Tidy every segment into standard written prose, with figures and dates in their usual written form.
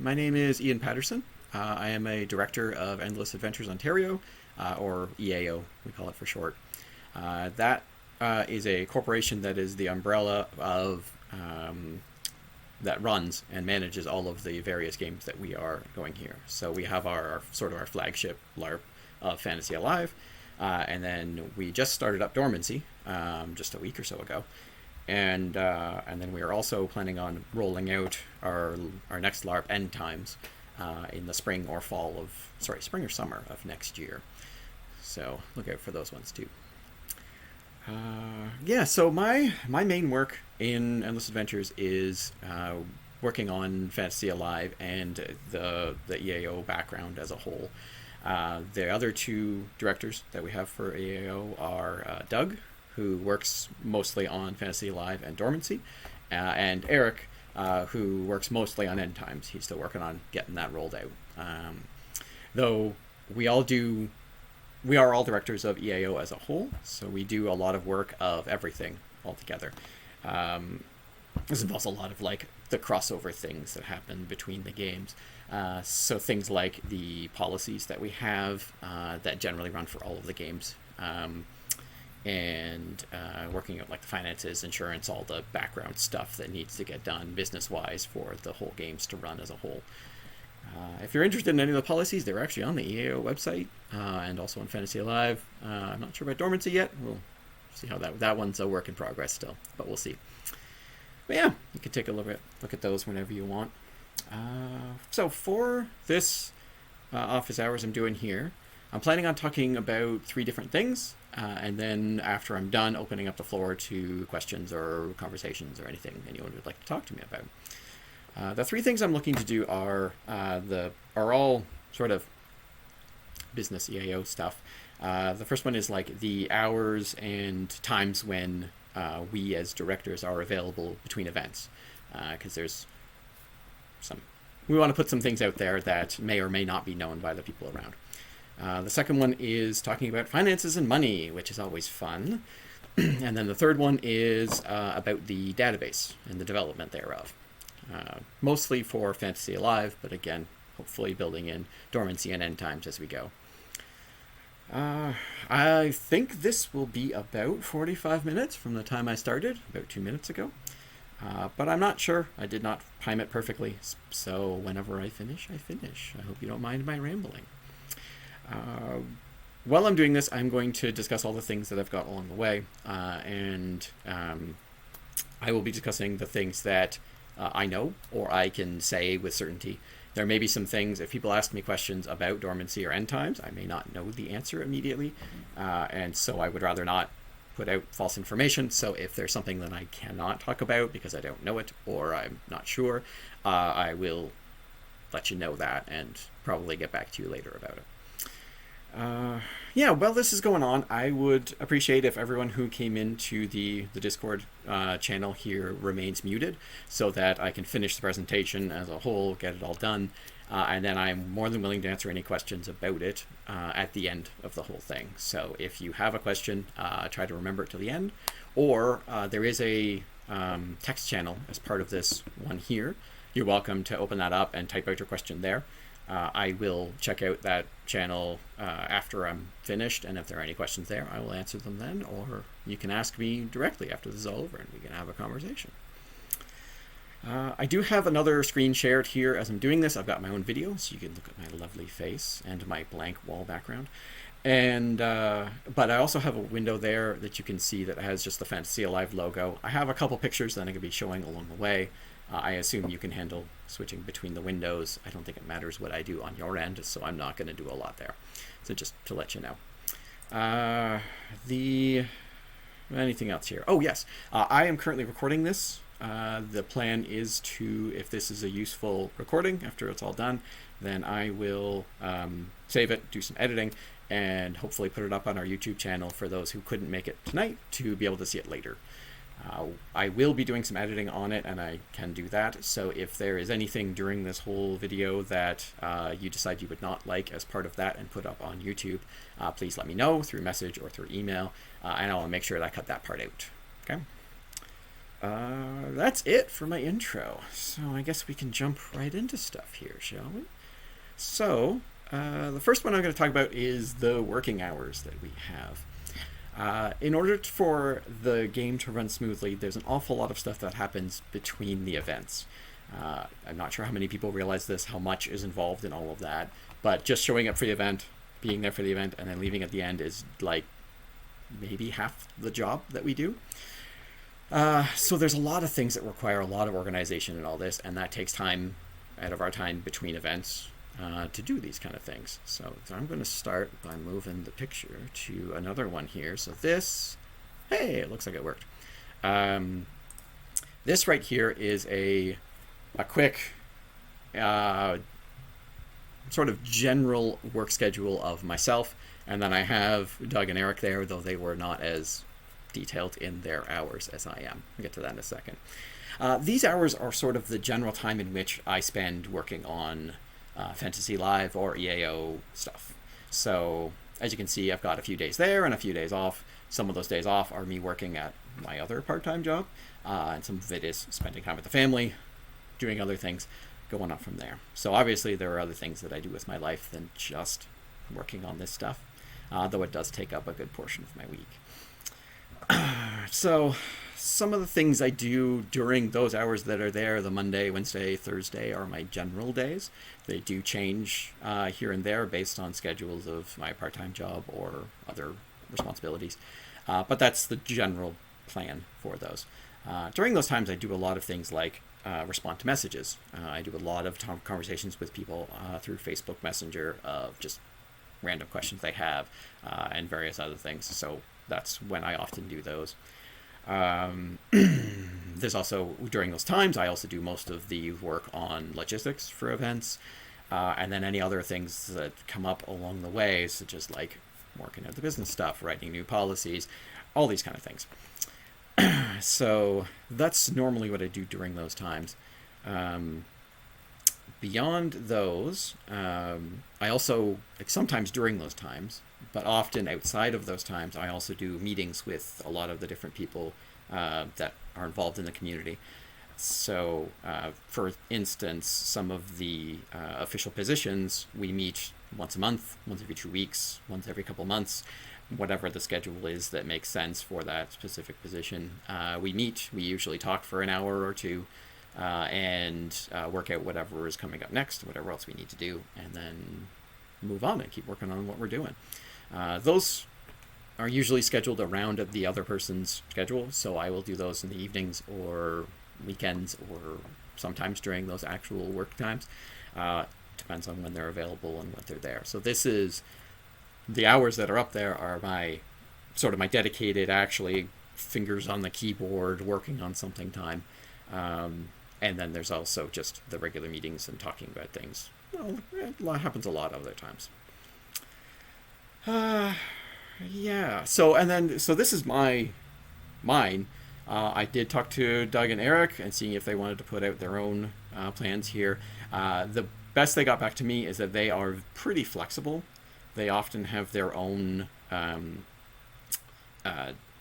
my name is Ian Patterson. I am a director of Endless Adventures Ontario, or EAO, we call it for short. That is a corporation that is the umbrella of that runs and manages all of the various games that we are going here. So we have our sort of our flagship LARP of Fantasy Alive, and then we just started up Dormancy just a week or so ago. And then we are also planning on rolling out our next LARP End Times in the spring or summer of next year. So look out for those ones too. So my main work in Endless Adventures is working on Fantasy Alive and the EAO background as a whole. The other two directors that we have for EAO are Doug, who works mostly on Fantasy Alive and Dormancy, and Eric, who works mostly on End Times. He's still working on getting that rolled out. Though we are all directors of EAO as a whole, so we do a lot of work of everything altogether. This involves a lot of the crossover things that happen between the games. So things like the policies that we have that generally run for all of the games. And working out the finances, insurance, all the background stuff that needs to get done business-wise for the whole games to run as a whole. If you're interested in any of the policies, they're actually on the EAO website and also on Fantasy Alive. I'm not sure about Dormancy yet. We'll see how that one's a work in progress still, but we'll see. But yeah, you can take a look at those whenever you want. So for this office hours I'm doing here, I'm planning on talking about 3 different things, and then after I'm done, opening up the floor to questions or conversations or anything anyone would like to talk to me about. The 3 things I'm looking to do are all sort of business EAO stuff. The first one is the hours and times when we as directors are available between events, because we want to put some things out there that may or may not be known by the people around. The second one is talking about finances and money, which is always fun. And then the third one is about the database and the development thereof. Mostly for Fantasy Alive, but again, hopefully building in Dormancy and End Times as we go. I think this will be about 45 minutes from the time I started, about 2 minutes ago. But I'm not sure. I did not time it perfectly, so whenever I finish, I finish. I hope you don't mind my rambling. While I'm doing this, I'm going to discuss all the things that I've got along the way, and I will be discussing the things that I know or I can say with certainty. There may be some things, if people ask me questions about Dormancy or End Times, I may not know the answer immediately, and so I would rather not put out false information. So if there's something that I cannot talk about because I don't know it or I'm not sure, I will let you know that and probably get back to you later about it. While this is going on, I would appreciate if everyone who came into the Discord channel here remains muted so that I can finish the presentation as a whole, get it all done, and then I'm more than willing to answer any questions about it at the end of the whole thing. So if you have a question, try to remember it to the end, or there is a text channel as part of this one here. You're welcome to open that up and type out your question there. I will check out that channel after I'm finished, and if there are any questions there, I will answer them then, or you can ask me directly after this is all over and we can have a conversation. I do have another screen shared here as I'm doing this. I've got my own video, so you can look at my lovely face and my blank wall background. And but I also have a window there that you can see that has just the Fantasy Alive logo. I have a couple pictures that I'm going to be showing along the way. I assume you can handle switching between the windows. I don't think it matters what I do on your end, so I'm not going to do a lot there. So just to let you know. Anything else here? Oh, yes. I am currently recording this. The plan is to, if this is a useful recording after it's all done, then I will save it, do some editing, and hopefully put it up on our YouTube channel for those who couldn't make it tonight to be able to see it later. I will be doing some editing on it, and I can do that. So if there is anything during this whole video that you decide you would not like as part of that and put up on YouTube, please let me know through message or through email, and I'll make sure that I cut that part out. Okay. That's it for my intro. So I guess we can jump right into stuff here, shall we? So, the first one I'm going to talk about is the working hours that we have. In order for the game to run smoothly, there's an awful lot of stuff that happens between the events. I'm not sure how many people realize this, how much is involved in all of that, but just showing up for the event, being there for the event, and then leaving at the end is like maybe half the job that we do. So there's a lot of things that require a lot of organization and all this, and that takes time out of our time between events to do these kind of things. So I'm going to start by moving the picture to another one here. So this, hey, it looks like it worked. This right here is a quick sort of general work schedule of myself, and then I have Doug and Eric there, though they were not as detailed in their hours as I am. We'll get to that in a second. These hours are sort of the general time in which I spend working on Fantasy Live or EAO stuff. So as you can see, I've got a few days there and a few days off. Some of those days off are me working at my other part-time job, and some of it is spending time with the family, doing other things, going on from there. So obviously there are other things that I do with my life than just working on this stuff, though it does take up a good portion of my week. So some of the things I do during those hours that are there, the Monday, Wednesday, Thursday, are my general days. They do change here and there based on schedules of my part-time job or other responsibilities. But that's the general plan for those. During those times, I do a lot of things like respond to messages. I do a lot of conversations with people through Facebook Messenger of just random questions they have and various other things. So that's when I often do those. There's also, during those times, I also do most of the work on logistics for events, and then any other things that come up along the way, such as like working at the business stuff, writing new policies, all these kind of things. So that's normally what I do during those times. Beyond those, I also, like sometimes during those times, but often outside of those times, I also do meetings with a lot of the different people that are involved in the community. So, for instance, some of the official positions, we meet once a month, once every 2 weeks, once every couple months, whatever the schedule is that makes sense for that specific position. We meet, we usually talk for an hour or two, and work out whatever is coming up next, whatever else we need to do, and then move on and keep working on what we're doing. Those are usually scheduled around the other person's schedule, so I will do those in the evenings or weekends or sometimes during those actual work times. Depends on when they're available and what they're there. So this is the hours that are up there are my sort of my dedicated, actually fingers on the keyboard working on something time. And then there's also just the regular meetings and talking about things. Well, it happens a lot other times. Yeah. So this is mine. I did talk to Doug and Eric and seeing if they wanted to put out their own plans here. The best they got back to me is that they are pretty flexible. They often have their own.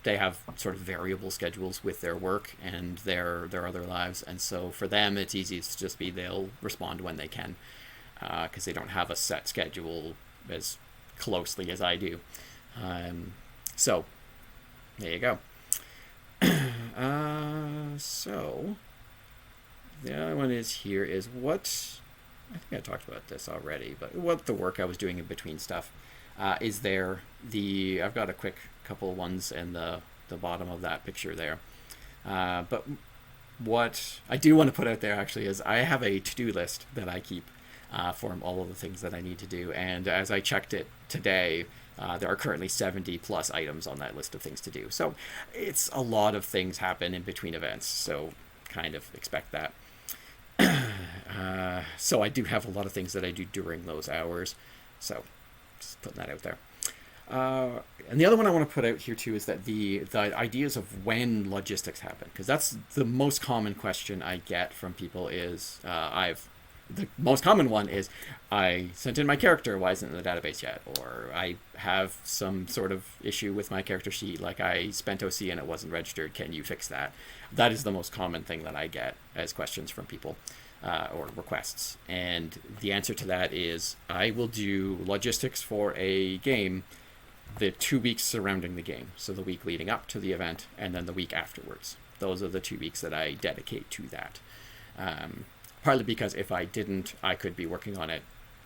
They have sort of variable schedules with their work and their other lives, and so for them it's easy to just be they'll respond when they can, because they don't have a set schedule as closely as I do. So there you go. So the other one is what I think I talked about this already, but what the work I was doing in between stuff is there. I've got a quick couple ones in the bottom of that picture there. But what I do want to put out there actually is I have a to-do list that I keep for all of the things that I need to do. And as I checked it today, there are currently 70 plus items on that list of things to do. So it's a lot of things happen in between events. So kind of expect that. So I do have a lot of things that I do during those hours. So just putting that out there. And the other one I want to put out here too is that the ideas of when logistics happen, because that's the most common question I get from people is I've The most common one is, I sent in my character, why isn't it in the database yet? Or I have some sort of issue with my character sheet, like I spent OC and it wasn't registered, can you fix that? That is the most common thing that I get as questions from people, or requests. And the answer to that is, I will do logistics for a game the 2 weeks surrounding the game. So the week leading up to the event and then the week afterwards. Those are the 2 weeks that I dedicate to that. Partly because if I didn't, I could be working on it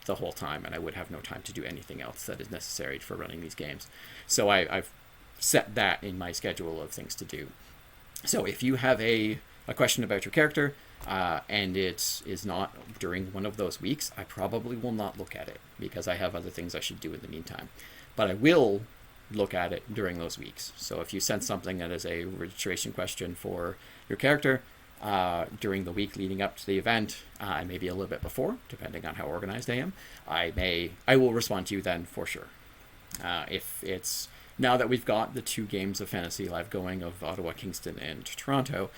the whole time and I would have no time to do anything else that is necessary for running these games. So I've set that in my schedule of things to do. So if you have a question about your character, and it is not during one of those weeks, I probably will not look at it because I have other things I should do in the meantime. But I will look at it during those weeks. So if you send something that is a registration question for your character during the week leading up to the event, and maybe a little bit before, depending on how organized I am, I will respond to you then for sure. If it's now that we've got the 2 games of Fantasy Live going of Ottawa, Kingston, and Toronto,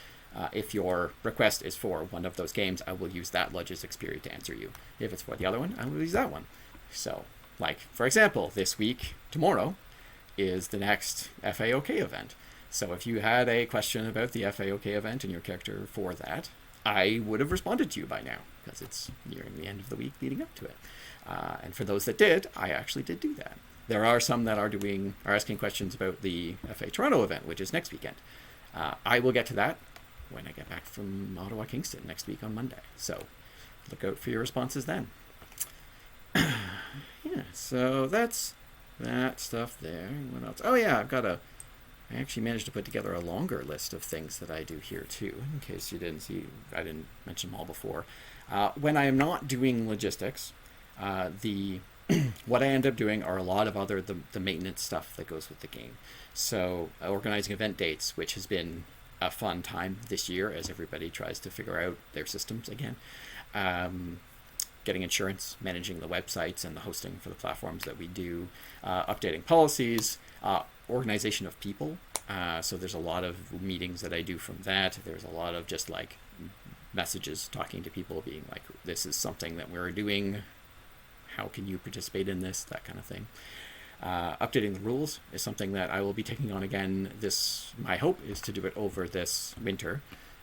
if your request is for one of those games, I will use that logistics period to answer you. If it's for the other one, I will use that one. So, like, for example, this week, tomorrow, is the next FAOK event. So if you had a question about the FAOK event and your character for that, I would have responded to you by now, because it's nearing the end of the week leading up to it. And for those that did, I actually did do that. There are some that are asking questions about the FA Toronto event, which is next weekend. I will get to that when I get back from Ottawa Kingston next week on Monday. So look out for your responses then. Yeah, so that's that stuff there. What else? Oh yeah, I actually managed to put together a longer list of things that I do here too, in case you didn't see, I didn't mention them all before. When I am not doing logistics, what I end up doing are a lot of the maintenance stuff that goes with the game. So organizing event dates, which has been a fun time this year as everybody tries to figure out their systems again. Getting insurance, managing the websites and the hosting for the platforms that we do, updating policies, organization of people. So there's a lot of meetings that I do from that. There's a lot of just like messages talking to people being like, this is something that we're doing. How can you participate in this? That kind of thing. Updating the rules is something that I will be taking on again. My hope is to do it over this winter,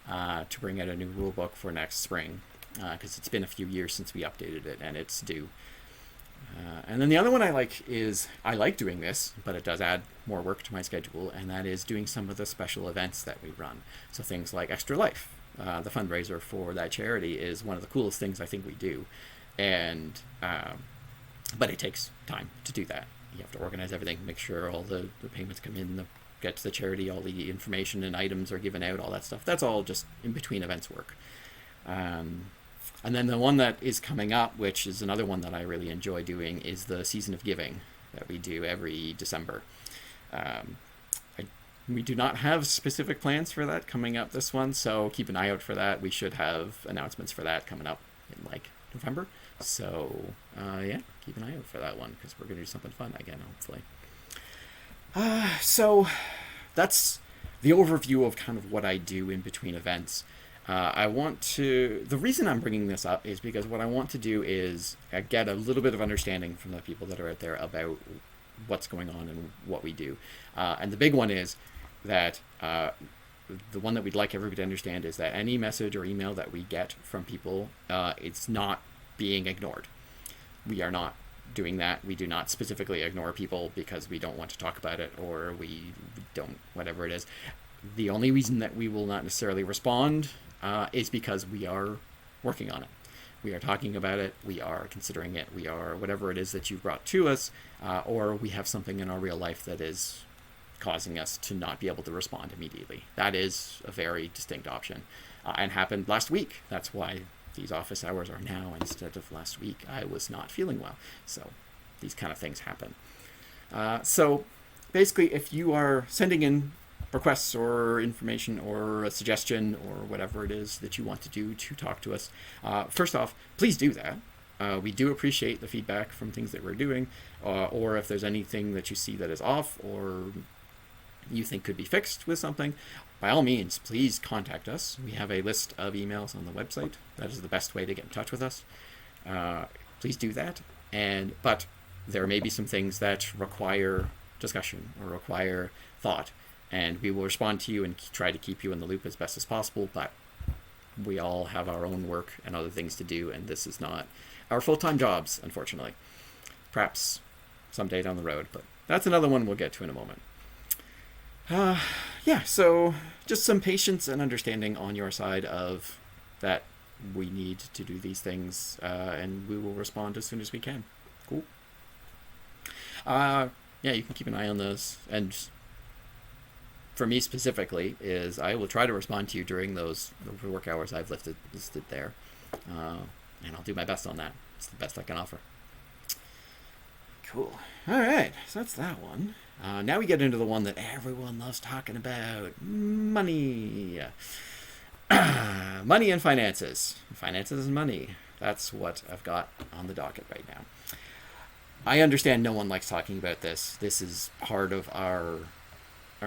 to bring out a new rule book for next spring, because it's been a few years since we updated it and it's due. And then the other one I like doing this, but it does add more work to my schedule, and that is doing some of the special events that we run. So things like Extra Life, the fundraiser for that charity, is one of the coolest things I think we do. And but it takes time to do that. You have to organize everything, make sure all the payments come in, get to the charity, all the information and items are given out, all that stuff. That's all just in between events work. And then the one that is coming up, which is another one that I really enjoy doing, is the Season of Giving that we do every December. We do not have specific plans for that coming up this one, so keep an eye out for that. We should have announcements for that coming up in November. So yeah, keep an eye out for that one, because we're going to do something fun again, hopefully. So that's the overview of kind of what I do in between events. The reason I'm bringing this up is because what I want to do is get a little bit of understanding from the people that are out there about what's going on and what we do. And the big one is that the one that we'd like everybody to understand is that any message or email that we get from people, it's not being ignored. We are not doing that. We do not specifically ignore people because we don't want to talk about it, or we don't, whatever it is. The only reason that we will not necessarily respond is because we are working on it. We are talking about it. We are considering it. We are whatever it is that you've brought to us, or we have something in our real life that is causing us to not be able to respond immediately. That is a very distinct option, and happened last week. That's why these office hours are now instead of last week. I was not feeling well, so these kind of things happen. So basically, if you are sending in requests or information or a suggestion or whatever it is that you want to do to talk to us, first off, please do that. We do appreciate the feedback from things that we're doing, or if there's anything that you see that is off or you think could be fixed with something, by all means, please contact us. We have a list of emails on the website. That is the best way to get in touch with us. Please do that. But there may be some things that require discussion or require thought, and we will respond to you and try to keep you in the loop as best as possible. But we all have our own work and other things to do, and this is not our full-time jobs, unfortunately. Perhaps someday down the road, but that's another one we'll get to in a moment. Yeah, so just some patience and understanding on your side of that we need to do these things, and we will respond as soon as we can. Cool. Yeah, you can keep an eye on those, and for me specifically, is I will try to respond to you during those work hours I've listed there, and I'll do my best on that. It's the best I can offer. Cool. All right, so that's that one. Now we get into the one that everyone loves talking about: money. Money and finances. Finances and money. That's what I've got on the docket right now. I understand no one likes talking about this. This is part of our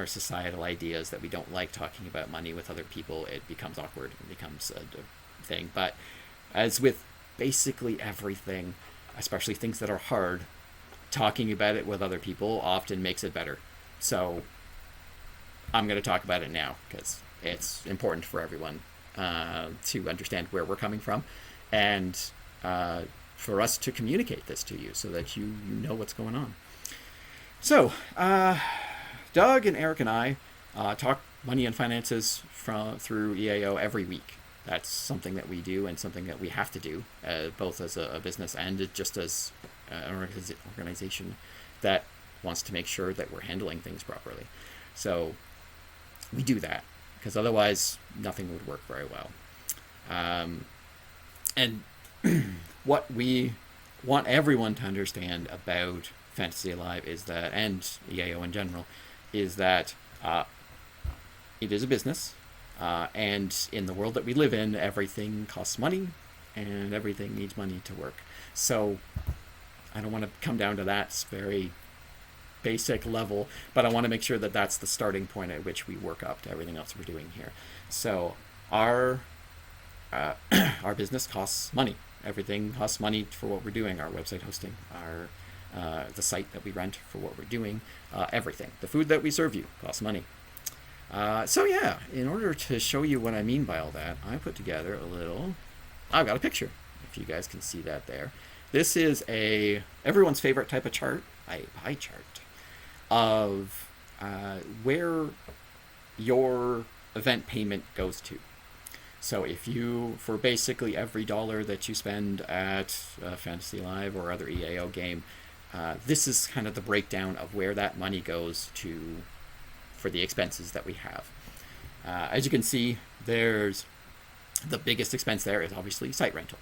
societal ideas that we don't like talking about money with other people. It becomes awkward. It becomes a thing. But as with basically everything, especially things that are hard, talking about it with other people often makes it better. So I'm going to talk about it now because it's important for everyone to understand where we're coming from, and for us to communicate this to you so that you know what's going on. So Doug and Eric and I talk money and finances through EAO every week. That's something that we do and something that we have to do, both as a business and just as an organization that wants to make sure that we're handling things properly. So we do that, because otherwise nothing would work very well. And what we want everyone to understand about Fantasy Alive is that, and EAO in general, is that it is a business, and in the world that we live in, everything costs money, and everything needs money to work. So I don't want to come down to that very basic level, but I want to make sure that that's the starting point at which we work up to everything else we're doing here. So our business costs money. Everything costs money for what we're doing. Our website hosting, the site that we rent for what we're doing, everything. The food that we serve you costs money. So yeah, in order to show you what I mean by all that, I put together I've got a picture, if you guys can see that there. This is everyone's favorite type of chart, a pie chart, of where your event payment goes to. So if for basically every dollar that you spend at Fantasy Live or other EAO game, this is kind of the breakdown of where that money goes to for the expenses that we have. As you can see, there's the biggest expense there is obviously site rental.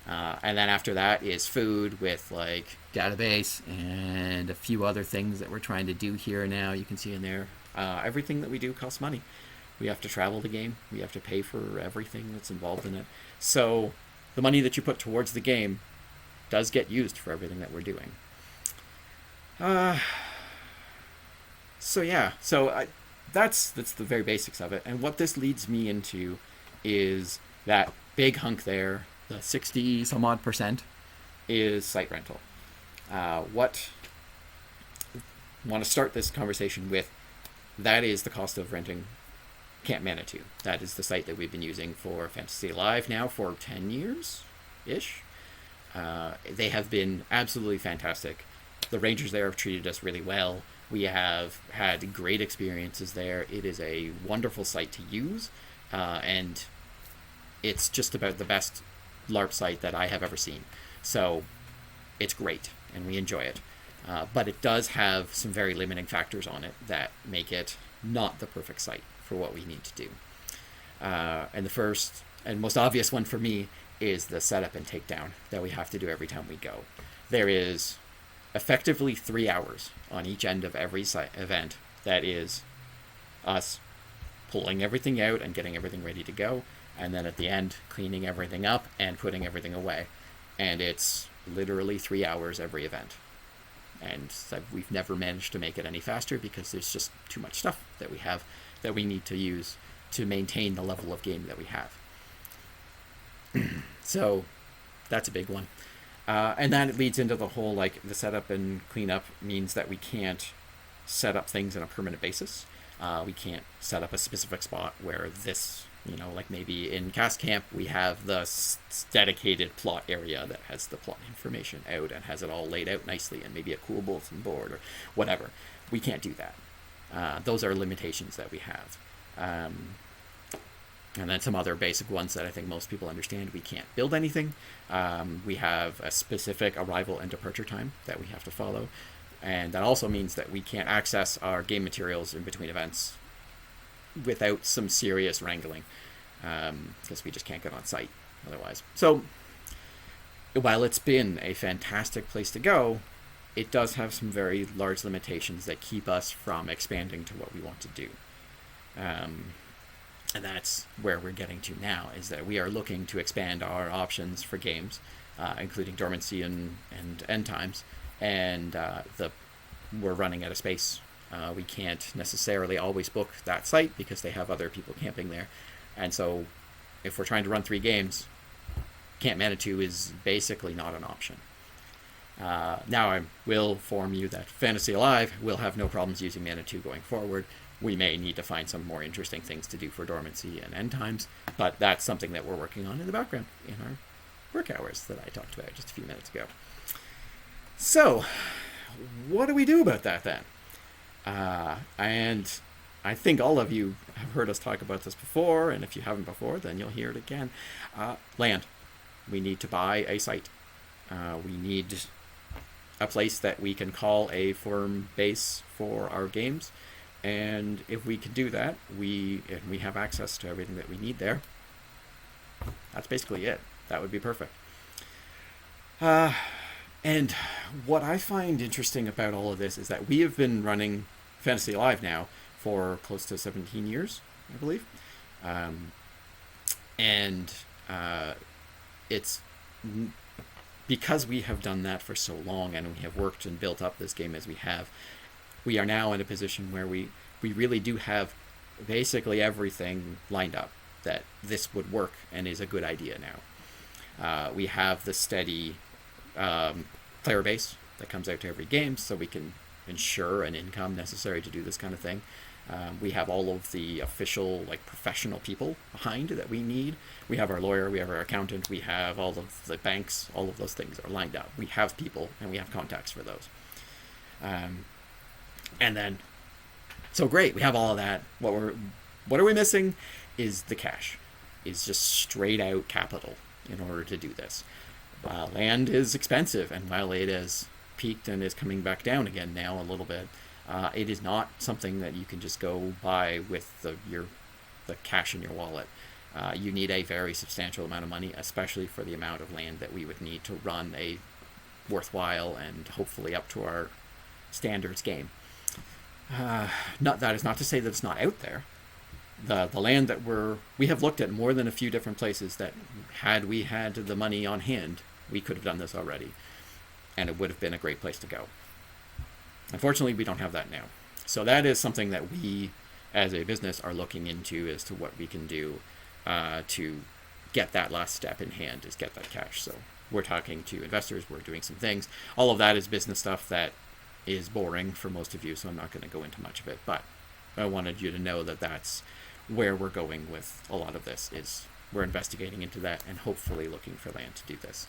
And then after that is food with like database and a few other things that we're trying to do here now. You can see in there, everything that we do costs money. We have to travel the game. We have to pay for everything that's involved in it. So the money that you put towards the game does get used for everything that we're doing. That's the very basics of it. And what this leads me into is that big hunk there, the 60 some odd percent, is site rental. What I want to start this conversation with, that is the cost of renting Camp Manitou. That is the site that we've been using for Fantasy Live now for 10 years-ish. They have been absolutely fantastic. The rangers there have treated us really well. We have had great experiences there. It is a wonderful site to use, and it's just about the best LARP site that I have ever seen. So it's great, and we enjoy it. But it does have some very limiting factors on it that make it not the perfect site for what we need to do. And the first and most obvious one for me is the setup and takedown that we have to do every time we go. There is effectively 3 hours on each end of every event that is us pulling everything out and getting everything ready to go, and then at the end cleaning everything up and putting everything away. And it's literally 3 hours every event. And we've never managed to make it any faster because there's just too much stuff that we have that we need to use to maintain the level of game that we have. So that's a big one. And then it leads into the whole, like, the setup and cleanup means that we can't set up things on a permanent basis. We can't set up a specific spot where this, like maybe in Cast Camp, we have the dedicated plot area that has the plot information out and has it all laid out nicely and maybe a cool bulletin board or whatever. We can't do that. Those are limitations that we have. And then some other basic ones that I think most people understand. We can't build anything. We have a specific arrival and departure time that we have to follow. And that also means that we can't access our game materials in between events without some serious wrangling, because we just can't get on site otherwise. So while it's been a fantastic place to go, it does have some very large limitations that keep us from expanding to what we want to do. And that's where we're getting to now, is that we are looking to expand our options for games, including dormancy and end times. And we're running out of space. We can't necessarily always book that site because they have other people camping there. And so if we're trying to run 3 games, Camp Manitou is basically not an option. Now I will inform you that Fantasy Alive will have no problems using Manitou going forward. We may need to find some more interesting things to do for dormancy and end times, but that's something that we're working on in the background in our work hours that I talked about just a few minutes ago. So, what do we do about that then? And I think all of you have heard us talk about this before, and if you haven't before, then you'll hear it again. Land. We need to buy a site. We need a place that we can call a firm base for our games. And if we can do that, we have access to everything that we need there. That's basically it. That would be perfect. And what I find interesting about all of this is that we have been running Fantasy Alive now for close to 17 years, I believe. It's because we have done that for so long and we have worked and built up this game as we have, we are now in a position where we really do have basically everything lined up that this would work and is a good idea now. We have the steady player base that comes out to every game, so we can ensure an income necessary to do this kind of thing. We have all of the official, like, professional people behind that we need. We have our lawyer, we have our accountant, we have all of the banks, all of those things are lined up. We have people and we have contacts for those. And then, so great, we have all of that. What are we missing is the cash, is just straight out capital in order to do this. Land is expensive, and while it has peaked and is coming back down again now a little bit, it is not something that you can just go buy with the cash in your wallet. You need a very substantial amount of money, especially for the amount of land that we would need to run a worthwhile and hopefully up to our standards game. That is not to say that it's not out there. The land that we have looked at more than a few different places that, had we had the money on hand, we could have done this already, and it would have been a great place to go. Unfortunately, we don't have that now. So that is something that we, as a business, are looking into as to what we can do to get that last step in hand, is get that cash. So we're talking to investors, we're doing some things. All of that is business stuff that is boring for most of you, so I'm not going to go into much of it. But I wanted you to know that that's where we're going with a lot of this, is we're investigating into that and hopefully looking for land to do this.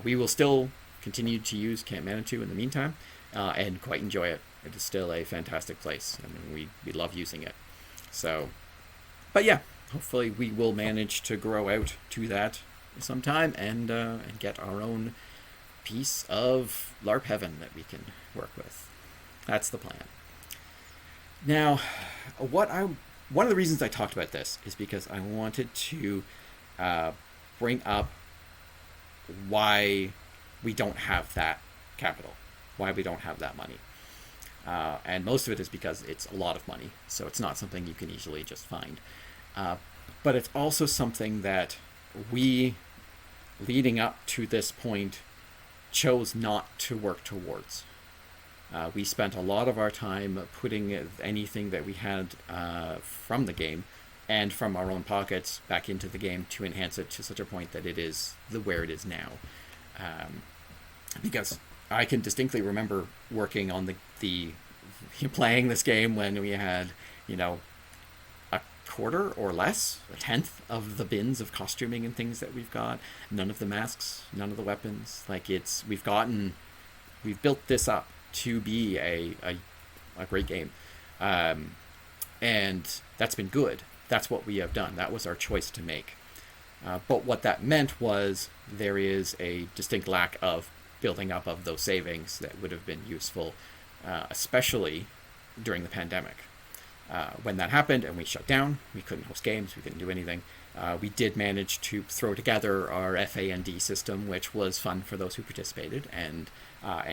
We will still continue to use Camp Manitou in the meantime, and quite enjoy it. It is still a fantastic place. I mean, we love using it. So, but yeah, hopefully we will manage to grow out to that sometime and get our own piece of LARP heaven that we can work with. That's the plan. Now, one of the reasons I talked about this is because I wanted to bring up why we don't have that capital, why we don't have that money. And most of it is because it's a lot of money, so it's not something you can easily just find. But it's also something that we, leading up to this point, chose not to work towards. We spent a lot of our time putting anything that we had from the game and from our own pockets back into the game to enhance it to such a point that it is where it is now. Because I can distinctly remember working on the playing this game when we had, a quarter or less, a tenth of the bins of costuming and things that we've got, none of the masks, none of the weapons. We've built this up to be a great game. And that's been good. That's what we have done. That was our choice to make. But what that meant was there is a distinct lack of building up of those savings that would have been useful, especially during the pandemic. When that happened and we shut down, we couldn't host games, we couldn't do anything. We did manage to throw together our FAND system, which was fun for those who participated, and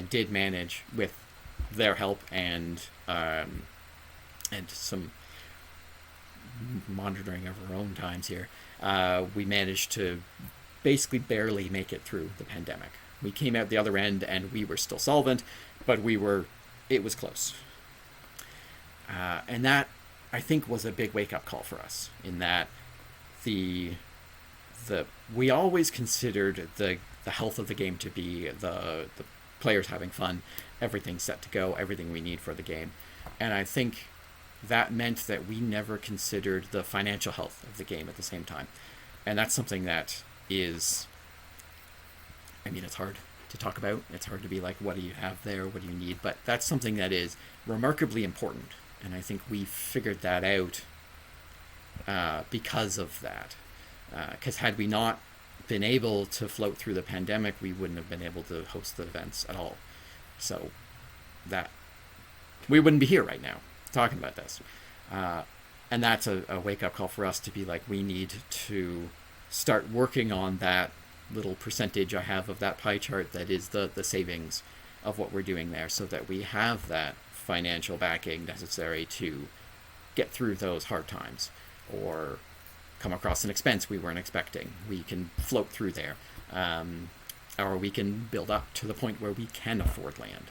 did manage with their help and some monitoring of our own times here. We managed to basically barely make it through the pandemic. We came out the other end and we were still solvent, but it was close. And that, I think, was a big wake-up call for us, in that we always considered the health of the game to be the players having fun, everything set to go, everything we need for the game. And I think that meant that we never considered the financial health of the game at the same time. And that's something that is, it's hard to talk about. It's hard to be like, what do you have there? What do you need? But that's something that is remarkably important. And I think we figured that out because of that. Because had we not been able to float through the pandemic, we wouldn't have been able to host the events at all. So that we wouldn't be here right now talking about this. And that's a wake-up call for us to be like, we need to start working on that little percentage I have of that pie chart that is the savings of what we're doing there, so that we have that financial backing necessary to get through those hard times, or come across an expense we weren't expecting. We can float through there, or we can build up to the point where we can afford land.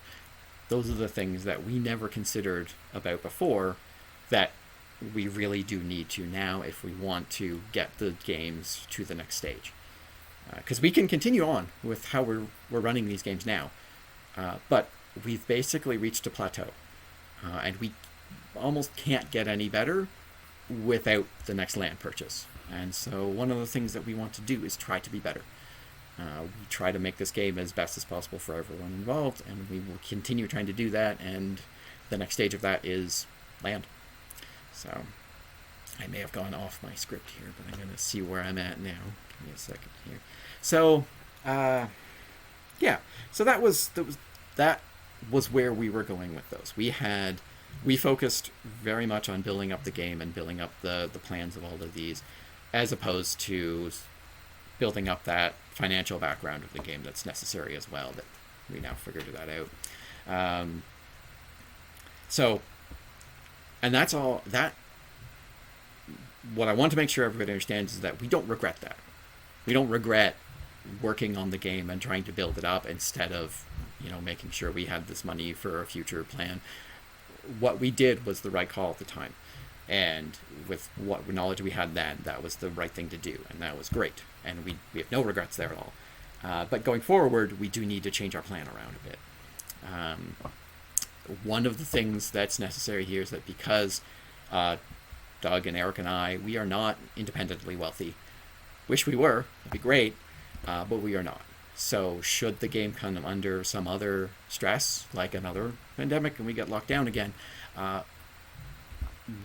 Those are the things that we never considered about before that we really do need to now if we want to get the games to the next stage. Because we can continue on with how we're running these games now, but we've basically reached a plateau, and we almost can't get any better without the next land purchase. And so one of the things that we want to do is try to be better. We try to make this game as best as possible for everyone involved, and we will continue trying to do that, and the next stage of that is land. So I may have gone off my script here, but I'm going to see where I'm at now. Give me a second here. So, so that was where we were going with those. We focused very much on building up the game and building up the plans of all of these, as opposed to building up that financial background of the game that's necessary as well, that we now figured that out. And that's all. What I want to make sure everybody understands is that we don't regret that. We don't regret working on the game and trying to build it up instead of, making sure we had this money for a future plan. What we did was the right call at the time. And with what knowledge we had then, that was the right thing to do. And that was great. And we have no regrets there at all. But going forward, we do need to change our plan around a bit. One of the things that's necessary here is that because Doug and Eric and I, we are not independently wealthy. Wish we were. That'd be great. But we are not. So should the game come under some other stress, like another pandemic, and we get locked down again,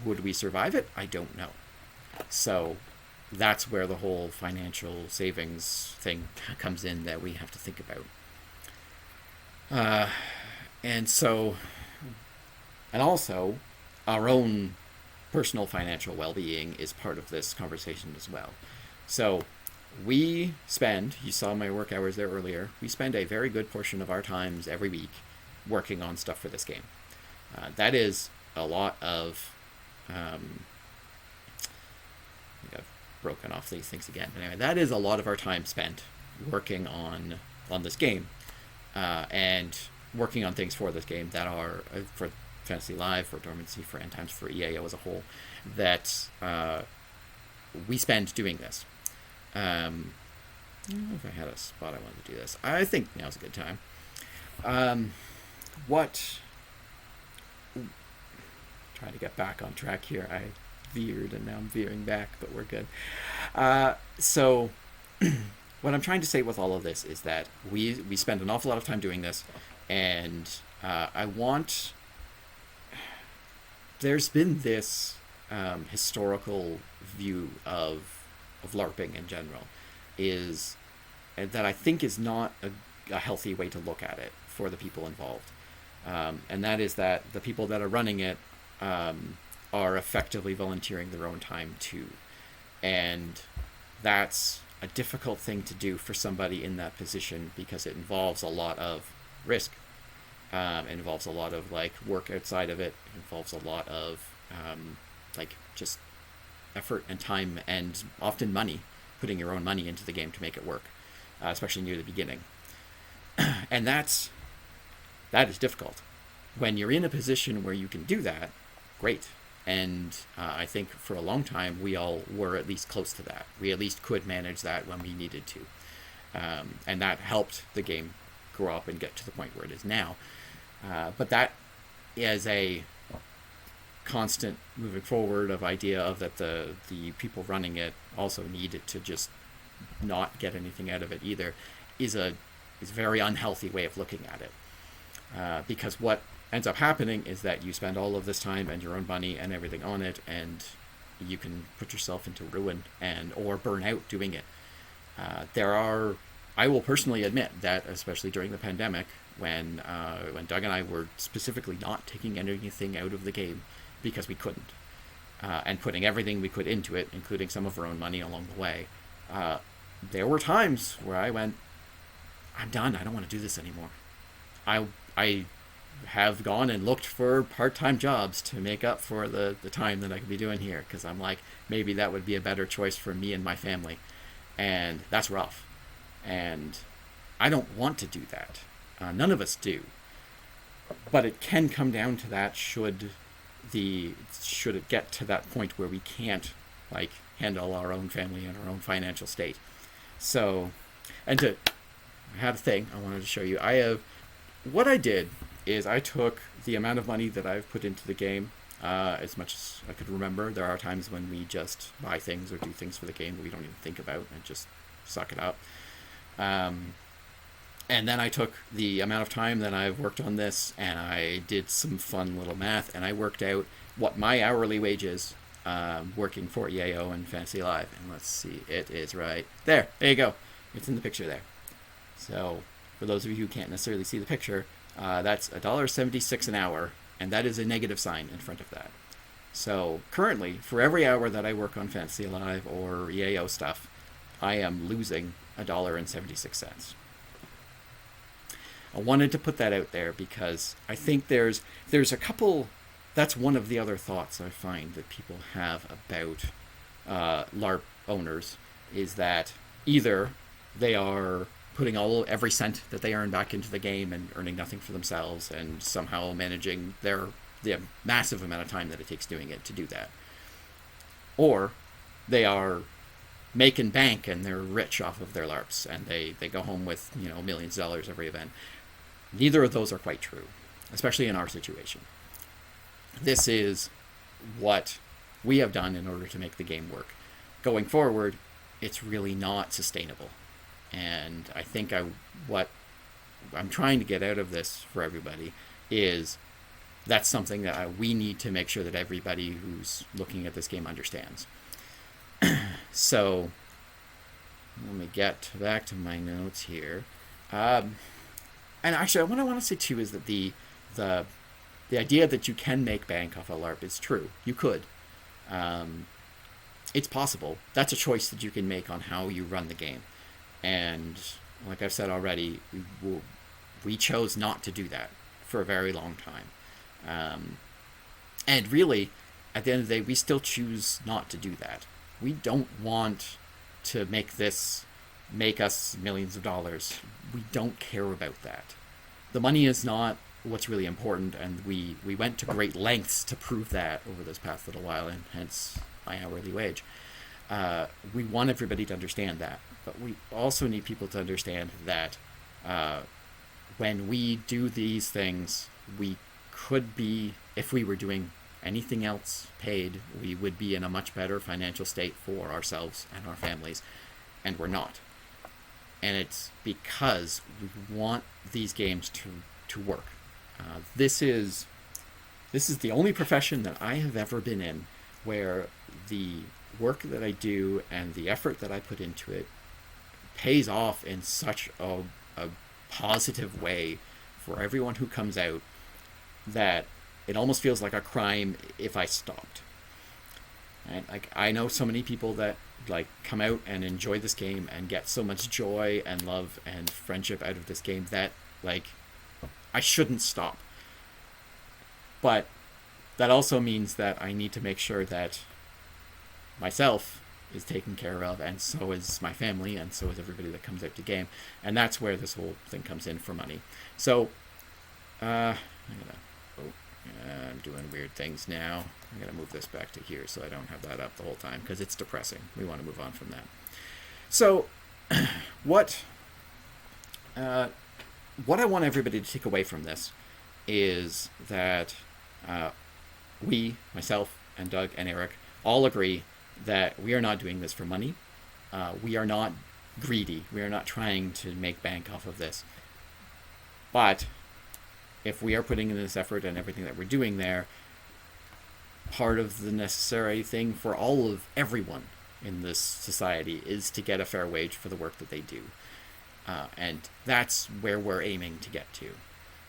would we survive it? I don't know. So that's where the whole financial savings thing comes in that we have to think about. And also, our own personal financial well-being is part of this conversation as well. So we spend, you saw my work hours there earlier, we spend a very good portion of our times every week working on stuff for this game. That is a lot of, I've broken off these things again, but anyway, that is a lot of our time spent working on this game. And working on things for this game that are for Fantasy Live, for Dormancy, for End Times, for EAO as a whole, that we spend doing this. I don't know if I had a spot I wanted to do this. I think now's a good time. Trying to get back on track here. I veered and now I'm veering back, but we're good. So what I'm trying to say with all of this is that we spend an awful lot of time doing this, and there's been this historical view of LARPing in general, is that I think is not a healthy way to look at it for the people involved. And that is that the people that are running it are effectively volunteering their own time too. And that's a difficult thing to do for somebody in that position, because it involves a lot of risk. It involves a lot of work outside of it. It involves a lot of just effort and time, and often money, putting your own money into the game to make it work, especially near the beginning. And that is difficult. When you're in a position where you can do that, great. And I think for a long time we all were at least close to that. We at least could manage that when we needed to. And that helped the game grow up and get to the point where it is now. But that is a constant moving forward of idea of that the people running it also needed to just not get anything out of it either, is a very unhealthy way of looking at it. Because what ends up happening is that you spend all of this time and your own money and everything on it, and you can put yourself into ruin or burn out doing it. I will personally admit that, especially during the pandemic, when Doug and I were specifically not taking anything out of the game because we couldn't, and putting everything we could into it, including some of our own money along the way, there were times where I went, I'm done. I don't want to do this anymore. I have gone and looked for part-time jobs to make up for the time that I could be doing here, because I'm like, maybe that would be a better choice for me and my family. And that's rough. And I don't want to do that. None of us do. But it can come down to that should it get to that point where we can't handle our own family and our own financial state. So, I had a thing I wanted to show you. What I did is I took the amount of money that I've put into the game, as much as I could remember. There are times when we just buy things or do things for the game that we don't even think about and just suck it up. And then I took the amount of time that I've worked on this, and I did some fun little math, and I worked out what my hourly wage is working for EAO and Fantasy Live. And let's see, it is right there. There you go. It's in the picture there. So for those of you who can't necessarily see the picture, that's $1.76 an hour, and that is a negative sign in front of that. So currently, for every hour that I work on Fantasy Live or EAO stuff, I am losing $1.76. I wanted to put that out there because I think there's a couple. That's one of the other thoughts I find that people have about LARP owners, is that either they are putting every cent that they earn back into the game and earning nothing for themselves, and somehow managing the massive amount of time that it takes doing it to do that, or they are making bank and they're rich off of their LARPs and they go home with millions of dollars every event. Neither of those are quite true, especially in our situation. This is what we have done in order to make the game work. Going forward, it's really not sustainable. And I think what I'm trying to get out of this for everybody is that's something that we need to make sure that everybody who's looking at this game understands. So let me get back to my notes here. And actually, what I want to say too is that the idea that you can make bank off a LARP is true. You could. It's possible. That's a choice that you can make on how you run the game. And like I've said already, we chose not to do that for a very long time. And really, at the end of the day, we still choose not to do that. We don't want to make us millions of dollars. We don't care about that. the money is not what's really important, and we went to great lengths to prove that over this past little while, and hence my hourly wage. We want everybody to understand that, but we also need people to understand that when we do these things, we could be, if we were doing anything else paid, we would be in a much better financial state for ourselves and our families, and we're not. And it's because we want these games to work. This is the only profession that I have ever been in where the work that I do and the effort that I put into it pays off in such a positive way for everyone who comes out that it almost feels like a crime if I stopped. Right? Like, I know so many people that like come out and enjoy this game and get so much joy and love and friendship out of this game that like I shouldn't stop. But that also means that I need to make sure that myself is taken care of, and so is my family, and so is everybody that comes out to game. And that's where this whole thing comes in for money. So I'm doing weird things now. I'm gonna move this back to here so I don't have that up the whole time, because it's depressing. We want to move on from that. So what I want everybody to take away from this is that we, myself and Doug and Eric, all agree that we are not doing this for money. We are not greedy. We are not trying to make bank off of this. But if we are putting in this effort and everything that we're doing there, part of the necessary thing for everyone in this society is to get a fair wage for the work that they do. And that's where we're aiming to get to.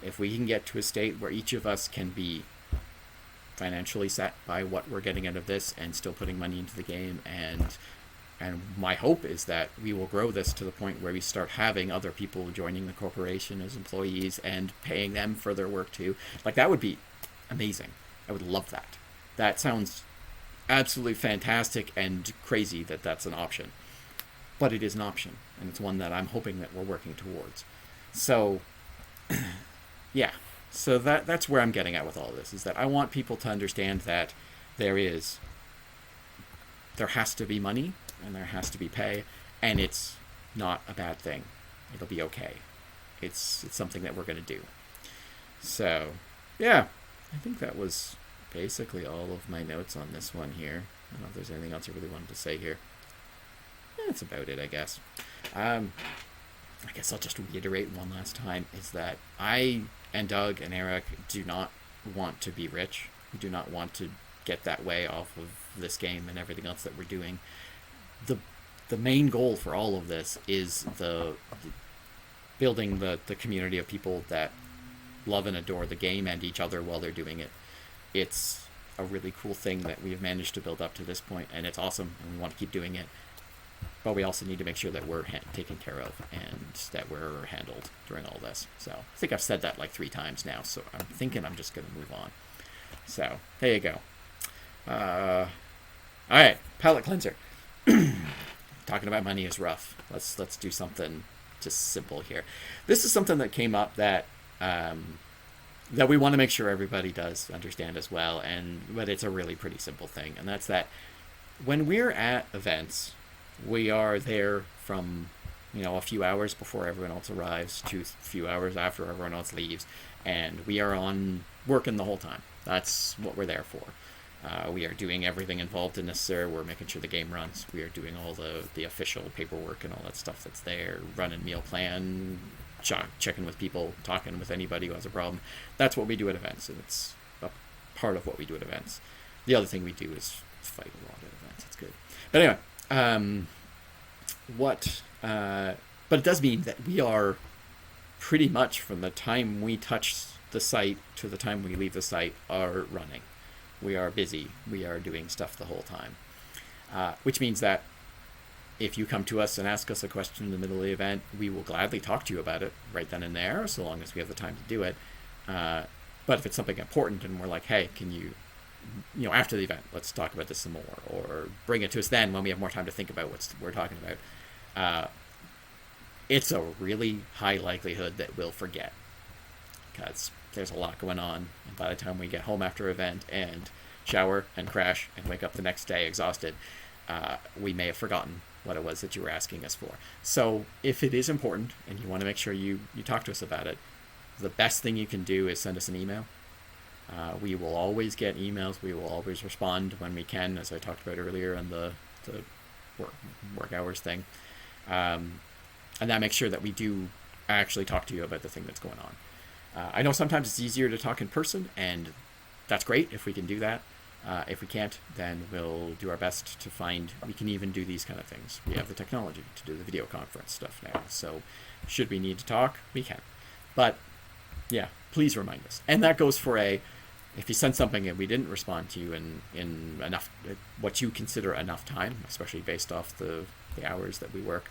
If we can get to a state where each of us can be financially set by what we're getting out of this and still putting money into the game, and my hope is that we will grow this to the point where we start having other people joining the corporation as employees and paying them for their work too. Like, that would be amazing. I would love that. That sounds absolutely fantastic and crazy that that's an option. But it is an option, and it's one that I'm hoping that we're working towards. So, yeah. So that's where I'm getting at with all this, is that I want people to understand that there has to be money, and there has to be pay, and it's not a bad thing. It'll be okay. It's something that we're going to do. So, yeah, I think that was basically all of my notes on this one here. I don't know if there's anything else I really wanted to say here. That's about it, I guess. I guess I'll just reiterate one last time, is that I and Doug and Eric do not want to be rich. We do not want to get that way off of this game and everything else that we're doing. The main goal for all of this is the building the community of people that love and adore the game and each other while they're doing it. It's a really cool thing that we have managed to build up to this point, and it's awesome, and we want to keep doing it. But we also need to make sure that we're taken care of and that we're handled during all this. So I think I've said that like 3 times now, so I'm thinking I'm just going to move on. So there you go. All right, palate cleanser. Talking about money is rough. Let's do something just simple here. This is something that came up that we want to make sure everybody does understand as well, but it's a really pretty simple thing, and that's that when we're at events, we are there from, a few hours before everyone else arrives to a few hours after everyone else leaves, and we are on working the whole time. That's what we're there for. We are doing everything involved and necessary. We're making sure the game runs. We are doing all the official paperwork and all that stuff that's there, running meal plan, checking with people, talking with anybody who has a problem. That's what we do at events, and it's a part of what we do at events. The other thing we do is fight a lot at events. It's good. But anyway, but it does mean that we are pretty much, from the time we touch the site to the time we leave the site, are running. We are busy. We are doing stuff the whole time. Which means that if you come to us and ask us a question in the middle of the event, we will gladly talk to you about it right then and there, so long as we have the time to do it. But if it's something important and we're like, hey, can you, after the event, let's talk about this some more, or bring it to us then when we have more time to think about what we're talking about, it's a really high likelihood that we'll forget. because there's a lot going on. And by the time we get home after event and shower and crash and wake up the next day exhausted, we may have forgotten what it was that you were asking us for. So if it is important and you want to make sure you talk to us about it, the best thing you can do is send us an email. We will always get emails. We will always respond when we can, as I talked about earlier on the work hours thing. And that makes sure that we do actually talk to you about the thing that's going on. I know sometimes it's easier to talk in person, and that's great if we can do that. If we can't, then we'll do our best to find, we can even do these kind of things. We have the technology to do the video conference stuff now. So should we need to talk, we can. But yeah, please remind us. And that goes for if you send something and we didn't respond to you in enough, what you consider enough time, especially based off the hours that we work,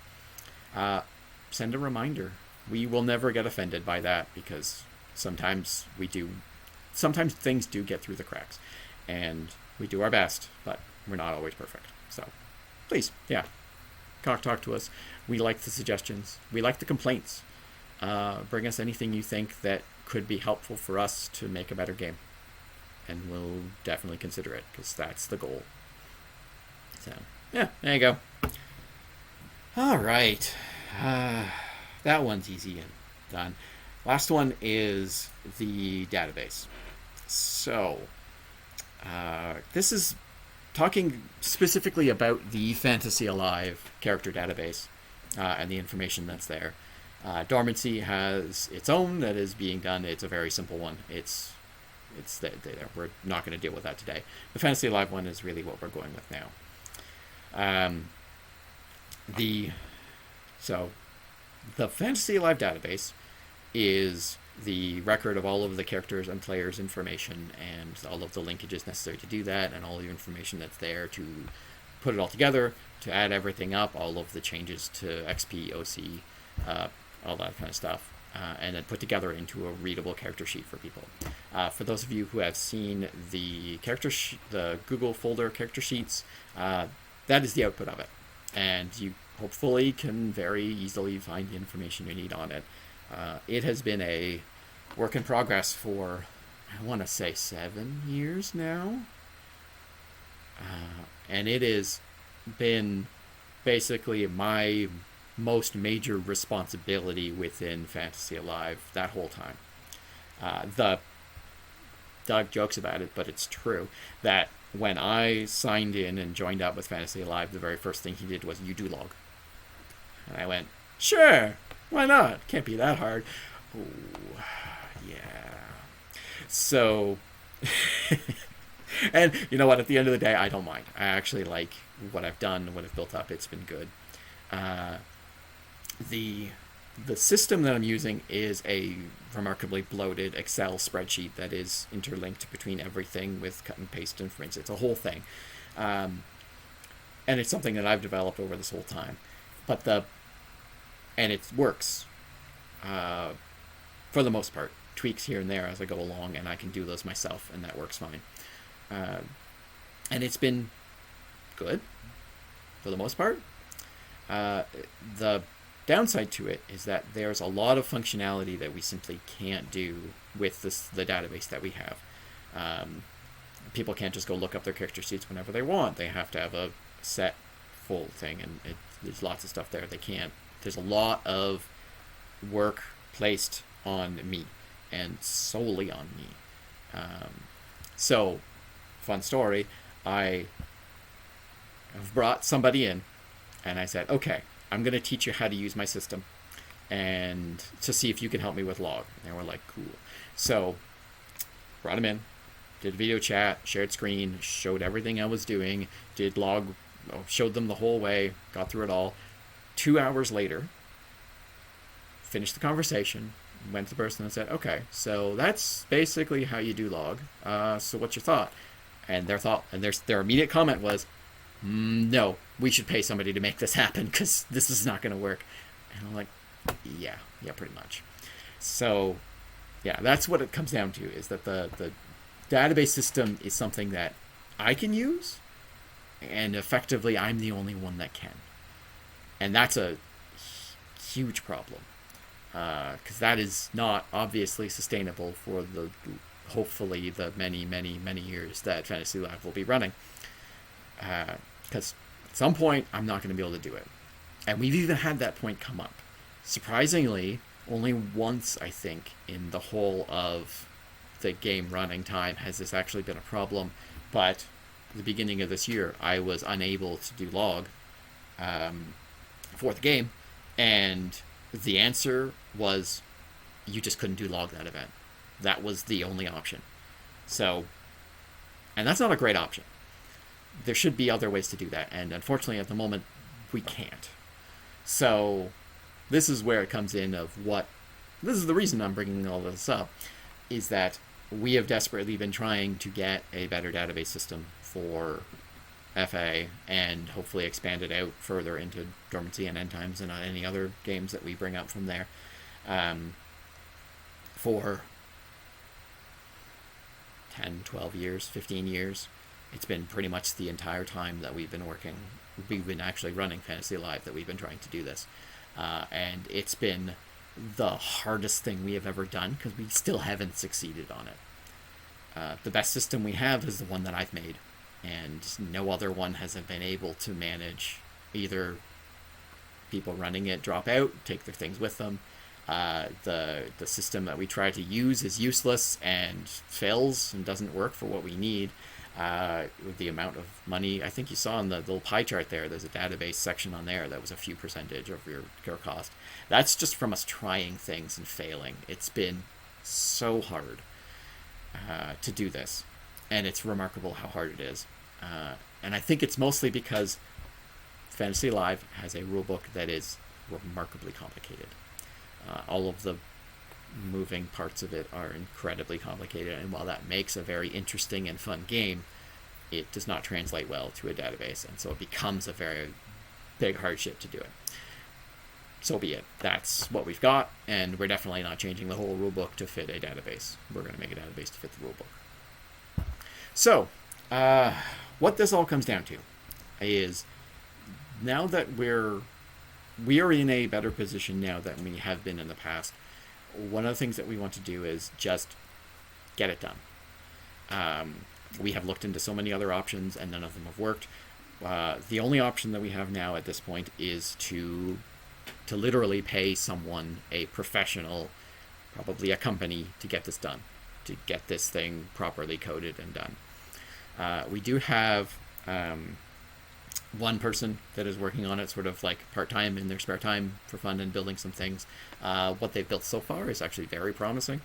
send a reminder. We will never get offended by that, because sometimes things do get through the cracks, and we do our best, but we're not always perfect. So please, yeah, talk to us. We like the suggestions. We like the complaints. Bring us anything you think that could be helpful for us to make a better game, and we'll definitely consider it, because that's the goal. So yeah, there you go. All right, that one's easy and done. Last one is the database. So this is talking specifically about the Fantasy Alive character database and the information that's there. Dormancy has its own that is being done. It's a very simple one. It's there. We're not going to deal with that today. The Fantasy Alive one is really what we're going with now. So the Fantasy Alive database is the record of all of the characters and players' information and all of the linkages necessary to do that, and all the information that's there to put it all together, to add everything up, all of the changes to XP, OC, all that kind of stuff, and then put together into a readable character sheet for people. For those of you who have seen the the Google folder character sheets, that is the output of it, and you hopefully can very easily find the information you need on it. It has been a work in progress for, I want to say, 7 years now, and it has been basically my most major responsibility within Fantasy Alive that whole time. Doug jokes about it, but it's true, that when I signed in and joined up with Fantasy Alive, the very first thing he did was, "You do log." And I went, "Sure, why not? Can't be that hard." Oh, yeah. So, and you know what? At the end of the day, I don't mind. I actually like what I've done, what I've built up. It's been good. The system that I'm using is a remarkably bloated Excel spreadsheet that is interlinked between everything with cut and paste information. It's a whole thing. And it's something that I've developed over this whole time. And it works for the most part. Tweaks here and there as I go along, and I can do those myself, and that works fine. And it's been good for the most part. The downside to it is that there's a lot of functionality that we simply can't do with the database that we have. People can't just go look up their character sheets whenever they want. They have to have a set full thing, and there's lots of stuff there they can't. There's a lot of work placed on me, and solely on me. So, fun story, I have brought somebody in, and I said, "Okay, I'm going to teach you how to use my system, and to see if you can help me with log." And they were like, "Cool." So, brought him in, did video chat, shared screen, showed everything I was doing, did log, showed them the whole way, got through it all. 2 hours later, finished the conversation, went to the person and said, "Okay, so that's basically how you do log. So what's your thought?" And their immediate comment was, "No, we should pay somebody to make this happen, because this is not going to work." And I'm like, yeah, pretty much. So, yeah, that's what it comes down to, is that the database system is something that I can use, and effectively I'm the only one that can. And that's a huge problem. because that is not obviously sustainable for the hopefully the many, many, many years that Fantasy Live will be running. Because at some point, I'm not going to be able to do it. And we've even had that point come up. Surprisingly, only once, I think, in the whole of the game running time has this actually been a problem. But at the beginning of this year, I was unable to do log for the game. And the answer was you just couldn't do log that event. That was the only option. So, and that's not a great option. There should be other ways to do that. And unfortunately, at the moment, we can't. So, this is where it comes in of what. This is the reason I'm bringing all this up, is that we have desperately been trying to get a better database system for FA and hopefully expand it out further into Dormancy and End Times and any other games that we bring up from there for 10, 12 years, 15 years. It's been pretty much the entire time that we've been working. We've been actually running Fantasy Live that we've been trying to do this. And it's been the hardest thing we have ever done because we still haven't succeeded on it. The best system we have is the one that I've made. And no other one has been able to manage either people running it drop out, take their things with them. The system that we try to use is useless and fails and doesn't work for what we need. The amount of money, I think you saw in the little pie chart there, there's a database section on there that was a few percentage of your cost. That's just from us trying things and failing. It's been so hard to do this, and it's remarkable how hard it is. And I think it's mostly because Fantasy Live has a rulebook that is remarkably complicated. All of the moving parts of it are incredibly complicated, and while that makes a very interesting and fun game, it does not translate well to a database, and so it becomes a very big hardship to do it. So be it. That's what we've got, and we're definitely not changing the whole rulebook to fit a database. We're going to make a database to fit the rulebook. So, what this all comes down to is now that we are in a better position now than we have been in the past. One of the things that we want to do is just get it done. We have looked into so many other options and none of them have worked. The only option that we have now at this point is to literally pay someone, a professional, probably a company, to get this done, to get this thing properly coded and done. We do have one person that is working on it sort of like part-time in their spare time for fun and building some things. What they've built so far is actually very promising.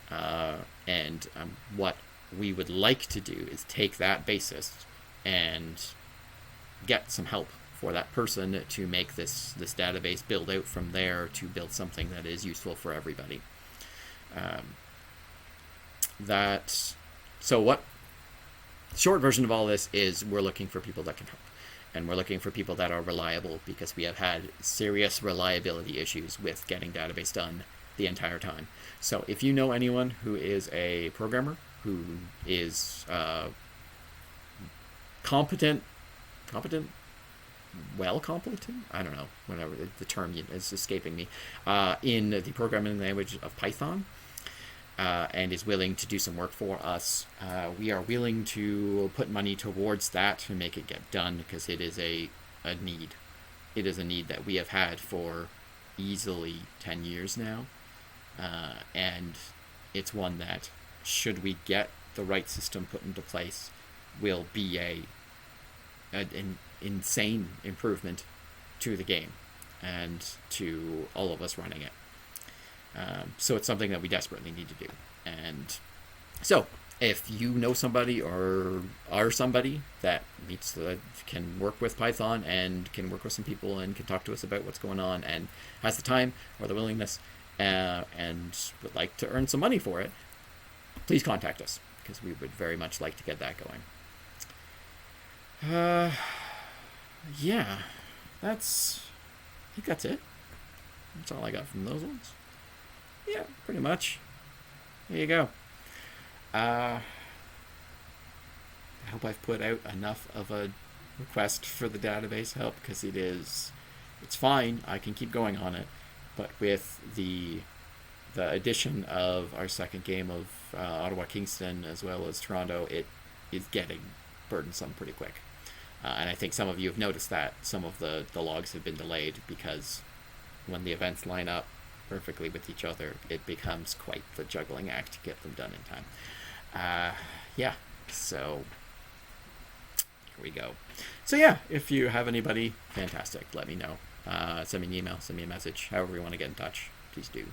And what we would like to do is take that basis and get some help for that person to make this database build out from there to build something that is useful for everybody. So what short version of all this is we're looking for people that can help. And we're looking for people that are reliable because we have had serious reliability issues with getting database done the entire time. So if you know anyone who is a programmer, who is competent, well competent? I don't know, whatever the term is escaping me, in the programming language of Python, and is willing to do some work for us, we are willing to put money towards that to make it get done because it is a need. It is a need that we have had for easily 10 years now, and it's one that, should we get the right system put into place, will be an insane improvement to the game and to all of us running it. So it's something that we desperately need to do. And so if you know somebody or are somebody that can work with Python and can work with some people and can talk to us about what's going on and has the time or the willingness and would like to earn some money for it, please contact us because we would very much like to get that going. Yeah, I think that's it. That's all I got from those ones. Yeah, pretty much. There you go. I hope I've put out enough of a request for the database help because it's fine. I can keep going on it, But with the addition of our second game of Ottawa Kingston as well as Toronto, it is getting burdensome pretty quick. And I think some of you have noticed that some of the logs have been delayed because when the events line up perfectly with each other, it becomes quite the juggling act to get them done in time. Yeah, so here we go. So yeah, if you have anybody, fantastic, let me know. Send me an email, send me a message, however you want to get in touch, please do.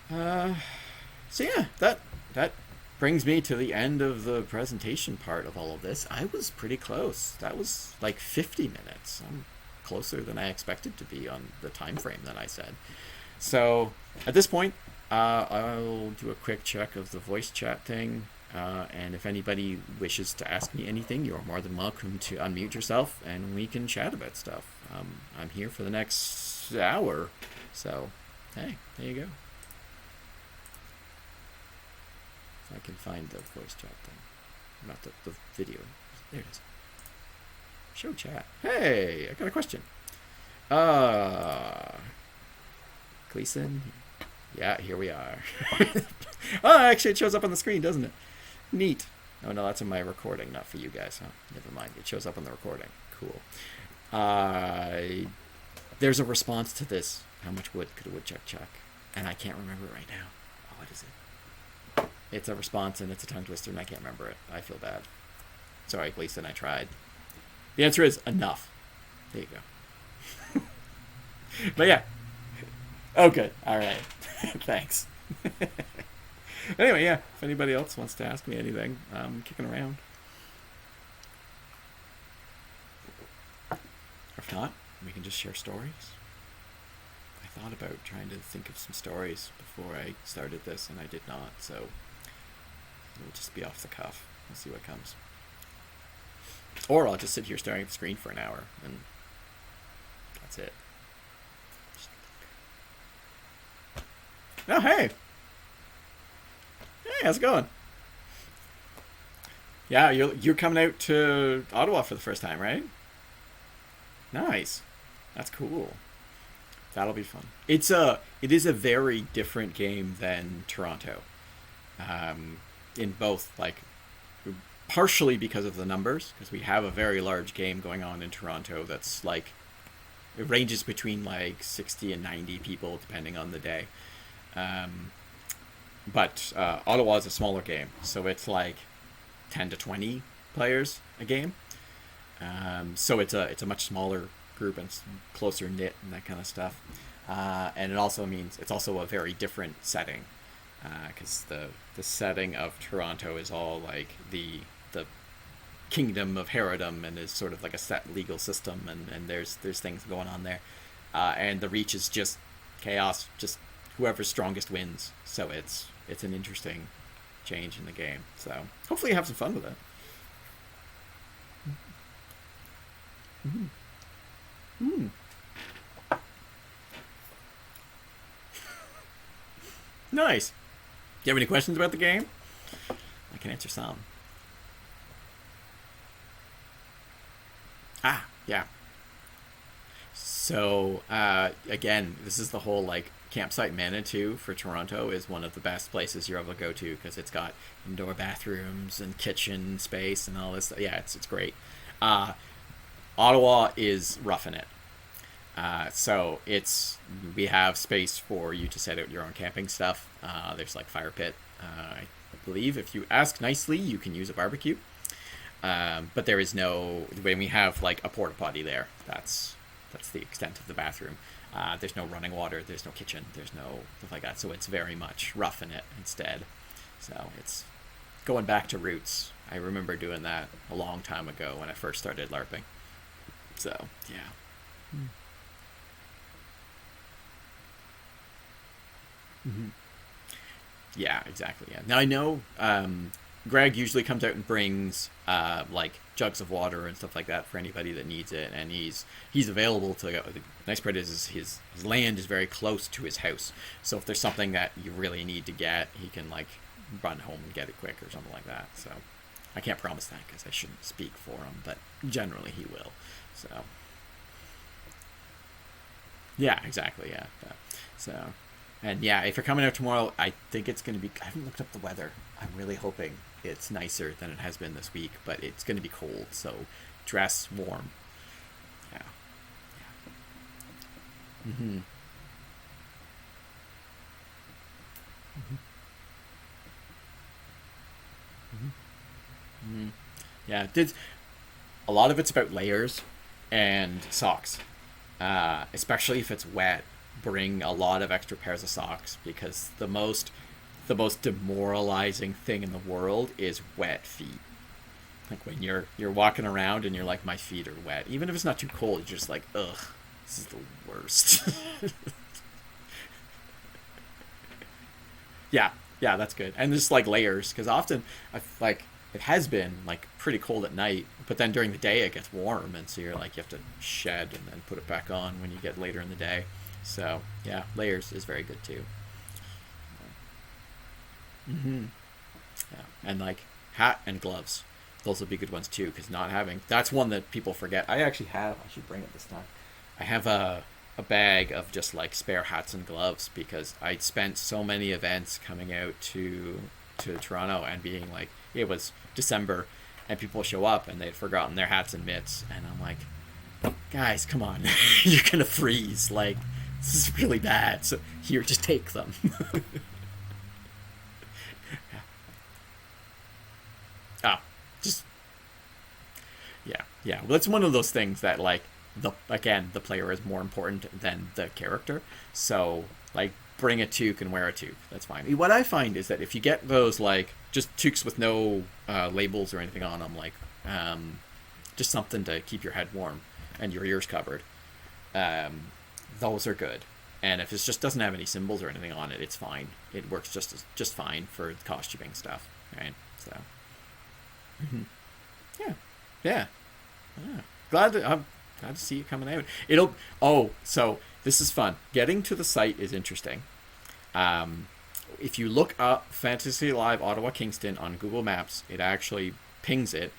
So yeah, that brings me to the end of the presentation part of all of this. I was pretty close. That was like 50 minutes. I'm closer than I expected to be on the time frame that I said. So at this point, I'll do a quick check of the voice chat thing. And if anybody wishes to ask me anything, you're more than welcome to unmute yourself and we can chat about stuff. I'm here for the next hour. So, hey, there you go. If I can find the voice chat thing. Not the video. There it is. Show chat. Hey, I got a question. Gleason. Yeah, here we are. Oh, actually it shows up on the screen, doesn't it? Neat. Oh no, that's in my recording, not for you guys, huh? Never mind. It shows up on the recording. Cool. There's a response to this. How much wood could a woodchuck chuck? And I can't remember it right now. Oh, what is it? It's a response and it's a tongue twister and I can't remember it. I feel bad. Sorry, Gleason, I tried. The answer is enough. There you go. But yeah. Oh, good. All right. Thanks. Anyway, yeah. If anybody else wants to ask me anything, I'm kicking around. If not, we can just share stories. I thought about trying to think of some stories before I started this, and I did not, so it'll just be off the cuff. We'll see what comes. Or I'll just sit here staring at the screen for an hour, and that's it. Oh, hey! Hey, how's it going? Yeah, you're coming out to Ottawa for the first time, right? Nice. That's cool. That'll be fun. It is a very different game than Toronto. In both, like, partially because of the numbers, because we have a very large game going on in Toronto that's like, it ranges between like 60 and 90 people depending on the day. But Ottawa is a smaller game, so it's like 10 to 20 players a game. So it's a much smaller group and closer knit and that kind of stuff. And it also means it's also a very different setting, because the setting of Toronto is all like the kingdom of Herodom and is sort of like a set legal system, and there's things going on there. And the Reach is just chaos, just whoever's strongest wins. So it's an interesting change in the game. So hopefully you have some fun with it. Mm-hmm. Mm. Nice. Do you have any questions about the game? I can answer some. Yeah. So, again, this is the whole, like, campsite Manitou for Toronto is one of the best places you're able to go to because it's got indoor bathrooms and kitchen space and all this. Yeah, it's great. Ottawa is roughing it. So we have space for you to set out your own camping stuff. There's like fire pit. I believe if you ask nicely, you can use a barbecue. But there is no, when we have like a porta potty there, that's the extent of the bathroom. There's no running water. There's no kitchen. There's no stuff like that. So it's very much roughing it instead. So it's going back to roots. I remember doing that a long time ago when I first started LARPing. So, yeah. Mm-hmm. Yeah, exactly. Yeah. Now I know Greg usually comes out and brings like jugs of water and stuff like that for anybody that needs it, and he's available to go. The nice part is his land is very close to his house, so if there's something that you really need to get, he can like run home and get it quick or something like that. So I can't promise that because I shouldn't speak for him, but generally he will. So Yeah, exactly. Yeah. So, and yeah, if you're coming out tomorrow, I think it's going to be. I haven't looked up the weather. I'm really hoping it's nicer than it has been this week, but it's going to be cold. So, dress warm. Yeah. Mm-hmm. Mm-hmm. Yeah. Did a lot of it's about layers and socks, especially if it's wet. Bring a lot of extra pairs of socks because the most demoralizing thing in the world is wet feet. Like when you're walking around and you're like, my feet are wet, even if it's not too cold, you're just like, ugh, this is the worst. Yeah, yeah, that's good. And just like layers, because often I like it has been like pretty cold at night, but then during the day it gets warm, and so you're like you have to shed and then put it back on when you get later in the day. So yeah, layers is very good too. Mm-hmm. Yeah, and like hat and gloves, those will be good ones too. Because not having that's one that people forget. I actually have. I should bring it this time. I have a bag of just like spare hats and gloves because I'd spent so many events coming out to Toronto and being like it was December and people show up and they'd forgotten their hats and mitts and I'm like, guys, come on, you're gonna freeze. Like this is really bad. So here, just take them. Ah, just yeah, yeah. Well, that's one of those things that like the player is more important than the character. So like bring a toque and wear a toque. That's fine. What I find is that if you get those like just toques with no labels or anything on them, like just something to keep your head warm and your ears covered, those are good. And if it just doesn't have any symbols or anything on it, it's fine. It works just fine for costuming stuff, right? So yeah, yeah. Yeah. I'm glad to see it coming out. It'll. Oh, so this is fun. Getting to the site is interesting. Um, if you look up Fantasy Live Ottawa Kingston on Google Maps, it actually pings it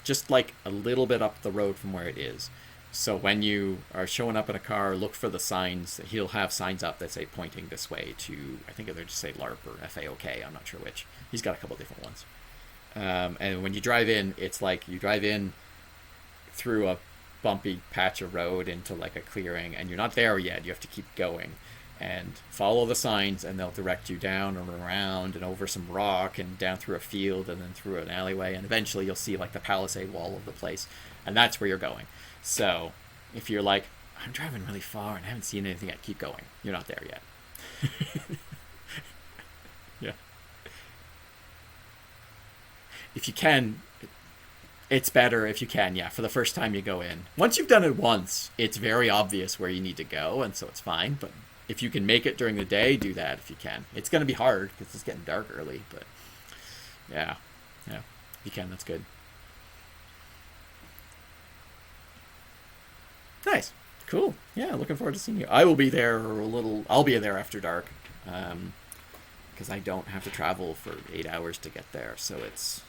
just like a little bit up the road from where it is. So when you are showing up in a car, look for the signs. He'll have signs up that say pointing this way to. I think they just say LARP or FAOK. I'm not sure which. He's got a couple different ones. And when you drive in, it's like you drive in through a bumpy patch of road into like a clearing and you're not there yet. You have to keep going and follow the signs and they'll direct you down and around and over some rock and down through a field and then through an alleyway and eventually you'll see like the palisade wall of the place and that's where you're going. So if you're like, I'm driving really far and I haven't seen anything yet, keep going. You're not there yet. Yeah. If you can, it's better if you can, yeah, for the first time you go in. Once you've done it once, it's very obvious where you need to go, and so it's fine. But if you can make it during the day, do that if you can. It's going to be hard because it's getting dark early, but yeah, yeah, if you can, that's good. Nice, cool. Yeah, looking forward to seeing you. I will be there a little. I'll be there after dark, because I don't have to travel for 8 hours to get there, so it's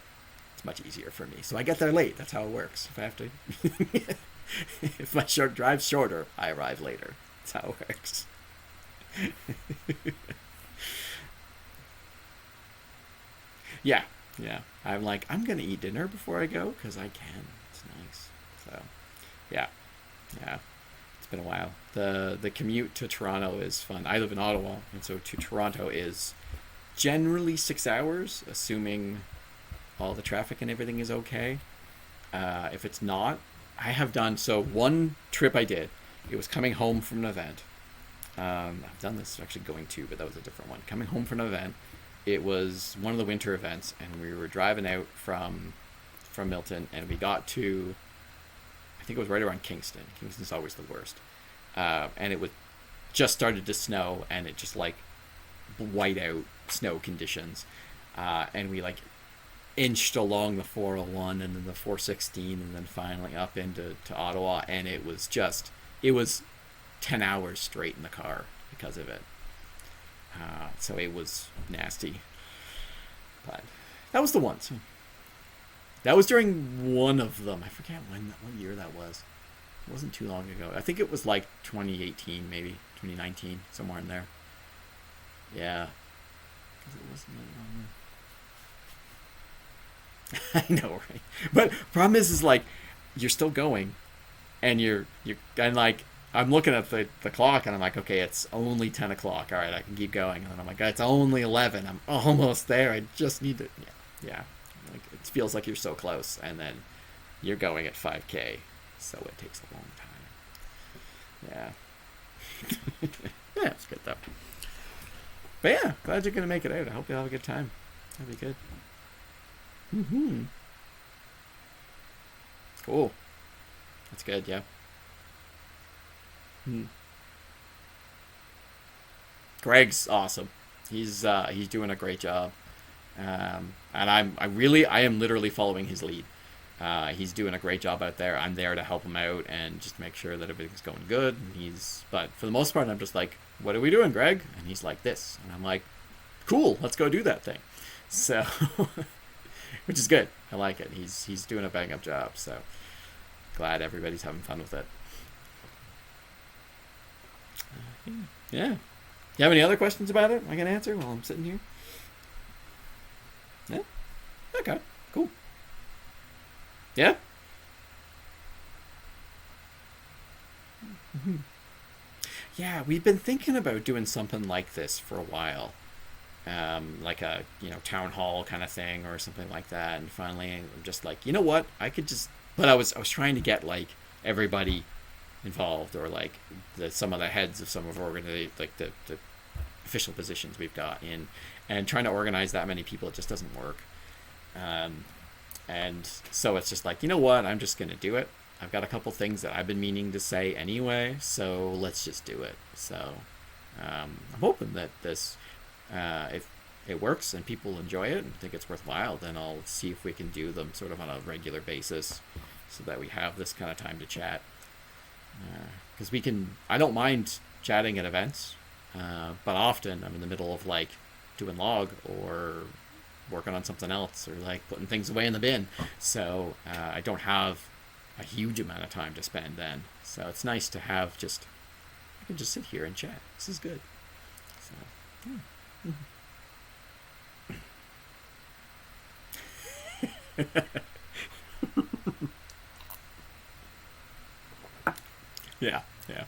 much easier for me. So I get there late. That's how it works. If I have to, if my short drive's shorter, I arrive later. That's how it works. Yeah, yeah. I'm like, I'm gonna eat dinner before I go because I can. It's nice. So, yeah, yeah. It's been a while. The commute to Toronto is fun. I live in Ottawa, and so to Toronto is generally 6 hours, assuming all the traffic and everything is okay. If it's not, I have done so. One trip I did, it was coming home from an event. I've done this actually going to, but that was a different one. Coming home from an event, it was one of the winter events, and we were driving out from Milton, and we got to, I think it was right around Kingston. Kingston's always the worst, and it was just started to snow, and it just like white out snow conditions, and we like inched along the 401 and then the 416 and then finally up into Ottawa, and it was 10 hours straight in the car because of it. So it was nasty, but that was the one. So that was during one of them. I forget what year that was. It wasn't too long ago. I think it was like 2018, maybe 2019, somewhere in there. Yeah, because it wasn't that long. I know, right? But problem is like you're still going, and you're and like I'm looking at the clock and I'm like, okay, it's only 10 o'clock. All right, I can keep going. And then I'm like, it's only 11. I'm almost there. I just need to. Yeah, yeah. Like it feels like you're so close, and then you're going at 5K, so it takes a long time. Yeah. Yeah, it's good though. But yeah, glad you're gonna make it out. I hope you'll have a good time. That'd be good. Mm-hmm. Cool. That's good. Yeah. Hmm. Greg's awesome. He's doing a great job. And I am literally following his lead. He's doing a great job out there. I'm there to help him out and just make sure that everything's going good. But for the most part, I'm just like, what are we doing, Greg? And he's like, this. And I'm like, cool, let's go do that thing. So, which is good. I like it. He's doing a bang up job. So glad everybody's having fun with it. Yeah. You have any other questions about it I can answer while I'm sitting here? Yeah? Okay. Cool. Yeah? Mm-hmm. Yeah, we've been thinking about doing something like this for a while. Like a, town hall kind of thing or something like that. And finally, I'm just like, you know what? But I was trying to get like everybody involved, or like some of the heads of some of our like the official positions we've got in, and trying to organize that many people, it just doesn't work. And so it's just like, you know what, I'm just gonna do it. I've got a couple things that I've been meaning to say anyway, so let's just do it. So I'm hoping that this, if it works and people enjoy it and think it's worthwhile, then I'll see if we can do them sort of on a regular basis, so that we have this kind of time to chat. Because I don't mind chatting at events, but often I'm in the middle of like doing log or working on something else, or like putting things away in the bin. So I don't have a huge amount of time to spend then. So it's nice to have I can just sit here and chat. This is good. So, yeah. Yeah, yeah.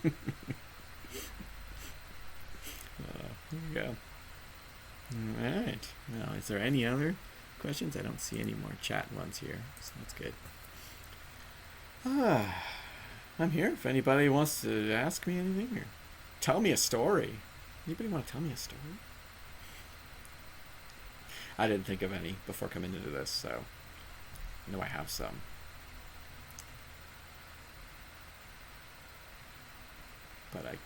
There you go. All right. Now, is there any other questions? I don't see any more chat ones here, so that's good. I'm here if anybody wants to ask me anything or tell me a story. Anybody want to tell me a story? I didn't think of any before coming into this, so I know I have some. But I,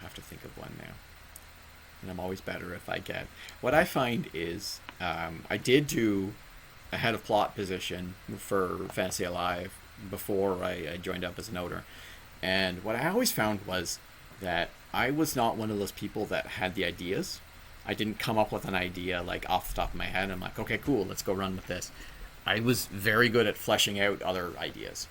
have to think of one now. And I'm always better if I get. What I find is, I did do a head of plot position for Fantasy Alive before I joined up as an owner. And what I always found was that I was not one of those people that had the ideas. I didn't come up with an idea like off the top of my head. I'm like, okay, cool, let's go run with this. I was very good at fleshing out other ideas.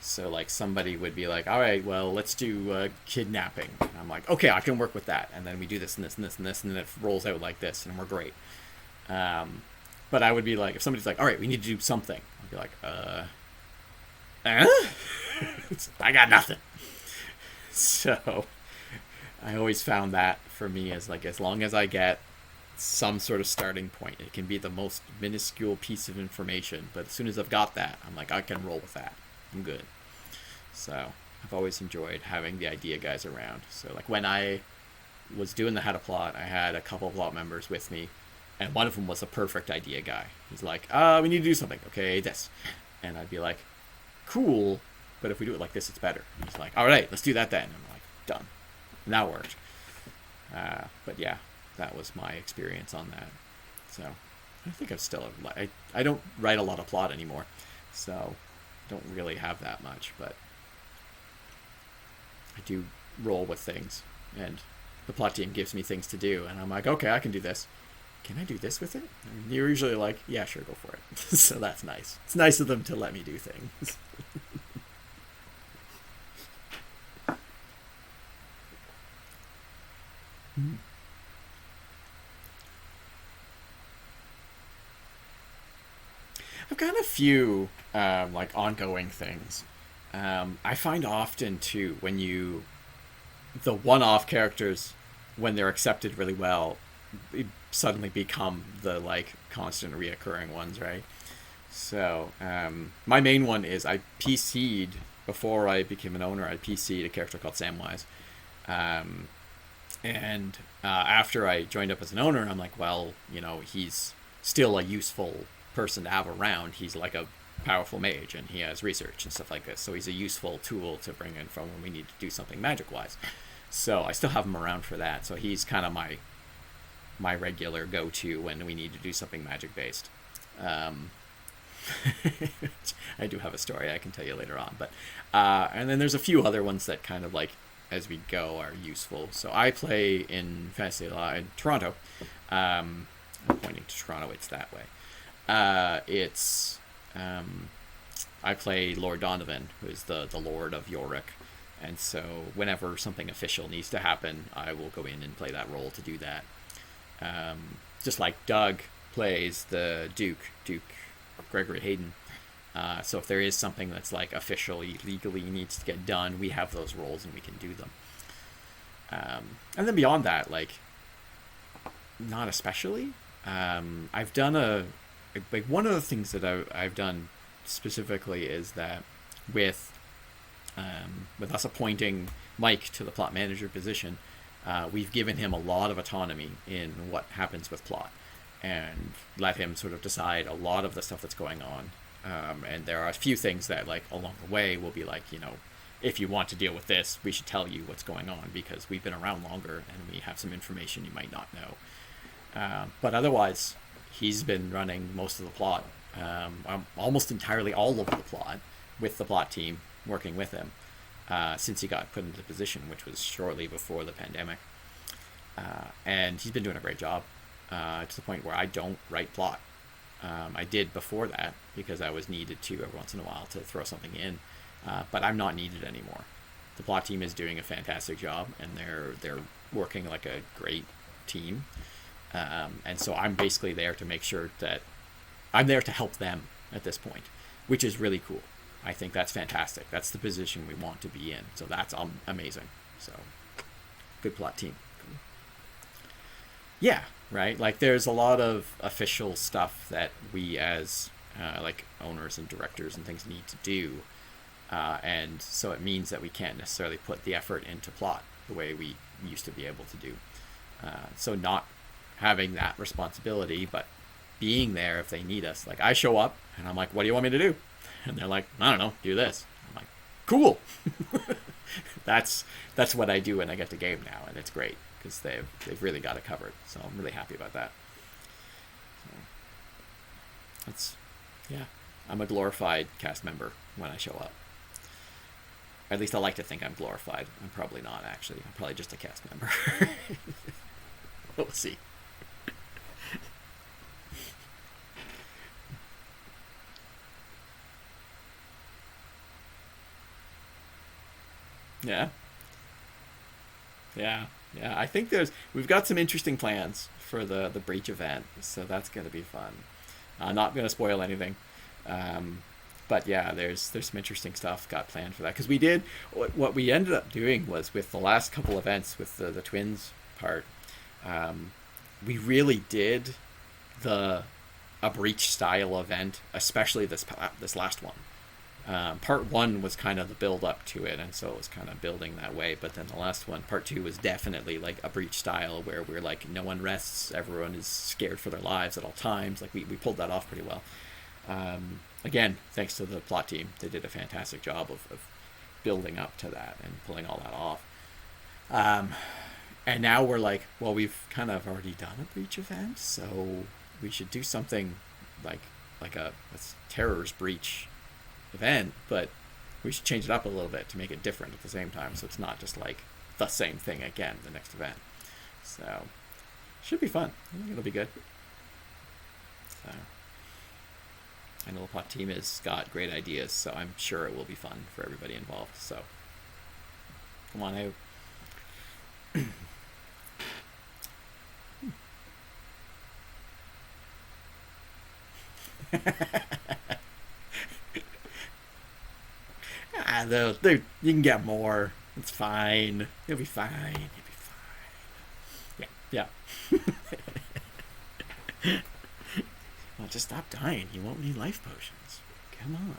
So like somebody would be like, all right, well, let's do kidnapping. And I'm like, okay, I can work with that. And then we do this and this and this and this, and then it rolls out like this, and we're great. But I would be like, if somebody's like, all right, we need to do something, I'd be like, I got nothing. So I always found that for me as like, as long as I get some sort of starting point, it can be the most minuscule piece of information, but as soon as I've got that, I'm like, I can roll with that. I'm good. So I've always enjoyed having the idea guys around. So like when I was doing the how to plot, I had a couple of plot members with me, and one of them was a perfect idea guy. He's like, we need to do something. Okay, this. And I'd be like, cool, but if we do it like this, it's better. And he's like, all right, let's do that then. And I'm like, done. And that worked. But yeah, that was my experience on that. So I think I'm still, I don't write a lot of plot anymore. So don't really have that much, but I do roll with things, and the plot team gives me things to do, and I'm like, okay, I can do this. Can I do this with it? And you're usually like, yeah, sure, go for it. So that's nice. It's nice of them to let me do things. I've got a few like ongoing things. I find often too when you the one-off characters when they're accepted really well suddenly become the like constant reoccurring ones, right? So my main one is I PC'd before I became an owner. I PC'd a character called Samwise, um, and after I joined up as an owner, I'm like, well, he's still a useful person to have around. He's like a powerful mage, and he has research and stuff like this. So he's a useful tool to bring in from when we need to do something magic wise. So I still have him around for that. So he's kind of my regular go to when we need to do something magic based. Um, I do have a story I can tell you later on, but and then there's a few other ones that kind of like as we go are useful. So I play in Fantasy Law in Toronto. I'm pointing to Toronto. It's that way. It's I play Lord Donovan, who is the Lord of Yorick, and so whenever something official needs to happen, I will go in and play that role to do that. Just like Doug plays the Duke Gregory Hayden. So if there is something that's like officially legally needs to get done, we have those roles and we can do them. And then beyond that, like not especially. I've done like one of the things that I've done specifically is that with us appointing Mike to the plot manager position, we've given him a lot of autonomy in what happens with plot and let him sort of decide a lot of the stuff that's going on. And there are a few things that like along the way will be like, if you want to deal with this, we should tell you what's going on because we've been around longer and we have some information you might not know. But otherwise, he's been running most of the plot, almost entirely all of the plot with the plot team working with him since he got put into the position, which was shortly before the pandemic. And he's been doing a great job to the point where I don't write plot. I did before that because I was needed to every once in a while to throw something in, but I'm not needed anymore. The plot team is doing a fantastic job, and they're working like a great team. And so I'm basically there to make sure that I'm there to help them at this point, which is really cool. I think that's fantastic. That's the position we want to be in. So that's amazing. So good plot team. Yeah, right. Like there's a lot of official stuff that we as like owners and directors and things need to do. And so it means that we can't necessarily put the effort into plot the way we used to be able to do. So not having that responsibility, but being there if they need us. Like I show up and I'm like, what do you want me to do? And they're like, I don't know, do this. I'm like, cool. That's what I do when I get to game now, and it's great because they've really got it covered. So I'm really happy about that. So that's I'm a glorified cast member when I show up. At least I like to think I'm glorified. I'm probably not actually. I'm probably just a cast member. We'll see. Yeah. Yeah. Yeah. I think we've got some interesting plans for the breach event, so that's gonna be fun. Not gonna spoil anything. But yeah, there's some interesting stuff got planned for that because we did what we ended up doing was with the last couple events with the twins part, we really did a breach style event, especially this last one. Part one was kind of the build up to it, and so it was kind of building that way. But then the last one, part two, was definitely like a breach style where we're like, no one rests, everyone is scared for their lives at all times. Like we pulled that off pretty well. Again, thanks to the plot team, they did a fantastic job of building up to that and pulling all that off. And now we're like, well, we've kind of already done a breach event, so we should do something like a terror's breach event, but we should change it up a little bit to make it different at the same time, so it's not just like the same thing again the next event. So should be fun. I think it'll be good. So I know the plot team has got great ideas, so I'm sure it will be fun for everybody involved. So come on out. You can get more. It's fine. You'll be fine. You'll be fine. Yeah, yeah. Well, just stop dying. You won't need life potions. Come on.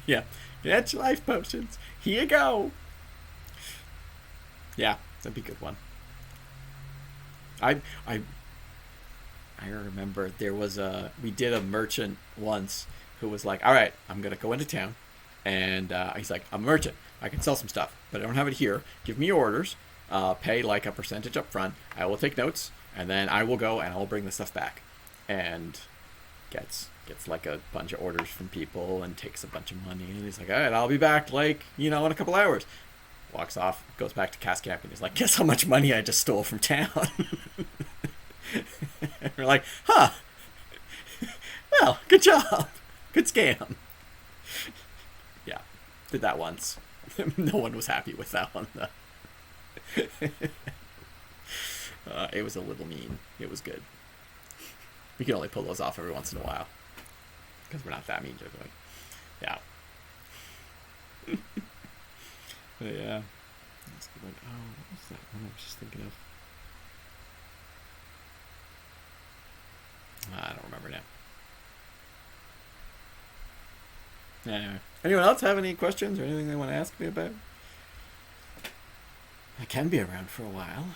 Yeah, get your life potions. Here you go. Yeah, that'd be a good one. I I I remember there was a we did a merchant once who was like, "All right, I'm gonna go into town," and he's like, "I'm a merchant. I can sell some stuff, but I don't have it here. Give me your orders. Pay like a percentage up front. I will take notes, and then I will go and I'll bring the stuff back." And gets like a bunch of orders from people and takes a bunch of money. And he's like, "All right, I'll be back like in a couple hours." Walks off, goes back to Cask Camp, and he's like, "Guess how much money I just stole from town." And we're like, "Huh? Well, good job. Good scam." Yeah, did that once. No one was happy with that one though. It was a little mean. It was good. We can only pull those off every once in a while because we're not that mean generally. Yeah. But yeah. Like, oh, what was that one I was just thinking of? I don't remember now. Anyway. Anyone else have any questions or anything they want to ask me about? I can be around for a while.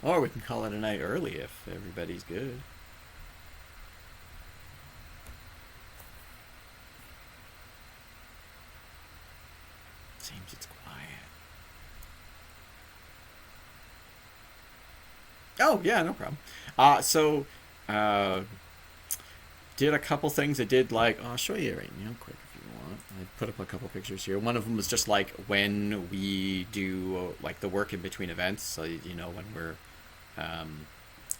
Or we can call it a night early if everybody's good. Seems it's quiet. Oh, yeah, no problem. So, did a couple things. I did I'll show you right now quick if you want. I put up a couple pictures here. One of them was just like when we do like the work in between events. So,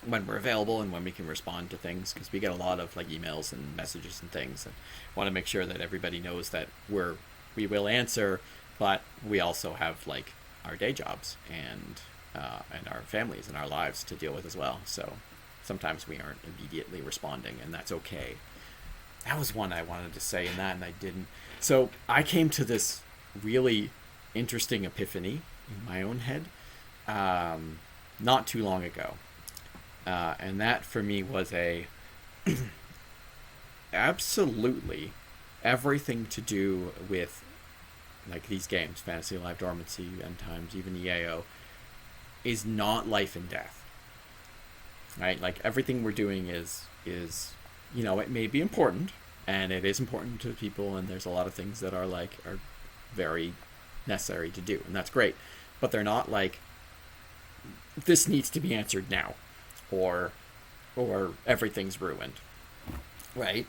when we're available and when we can respond to things because we get a lot of like emails and messages and things and want to make sure that everybody knows that we will answer, but we also have like our day jobs and our families and our lives to deal with as well. So sometimes we aren't immediately responding, and that's okay. That was one I wanted to say in that, and I didn't. So I came to this really interesting epiphany in my own head not too long ago. And that for me was absolutely everything to do with like these games, Fantasy Live Dormancy, End Times, even EAO, is not life and death. Right? Like everything we're doing is it may be important, and it is important to people, and there's a lot of things that are very necessary to do, and that's great. But they're not like this needs to be answered now, or everything's ruined. Right?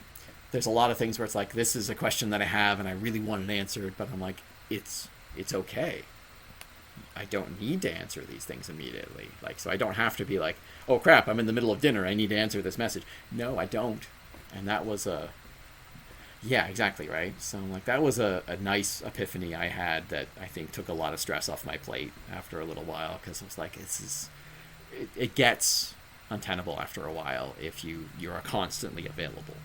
There's a lot of things where it's like this is a question that I have and I really want it answered, but I'm like it's okay. I don't need to answer these things immediately. So I don't have to be like, oh crap, I'm in the middle of dinner, I need to answer this message. No, I don't. And that was yeah, exactly, right? So that was a nice epiphany I had that I think took a lot of stress off my plate after a little while, because I was like, it gets untenable after a while if you're constantly available,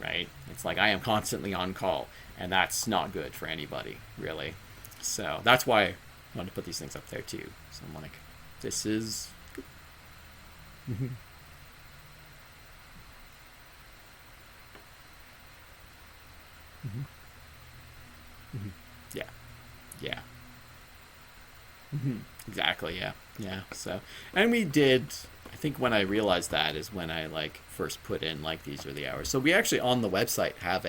right? It's like I am constantly on call, and that's not good for anybody, really. So that's why I wanted to put these things up there too. So I'm like, this is. Mm-hmm. Mm-hmm. Mm-hmm. Yeah, yeah. Mm-hmm. Exactly. Yeah, yeah. So, and we did. I think when I realized that is when I first put in these are the hours. So we actually on the website have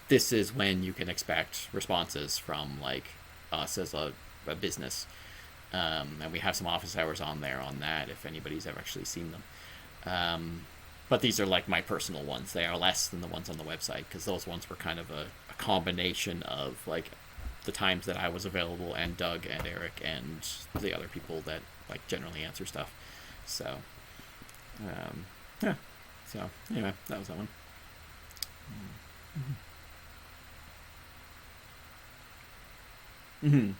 this is when you can expect responses from us as a business. And we have some office hours on there on that if anybody's ever actually seen them. But these are my personal ones. They are less than the ones on the website because those ones were kind of a combination of the times that I was available and Doug and Eric and the other people that generally answer stuff. So, yeah. So anyway, that was that one. Mm-hmm.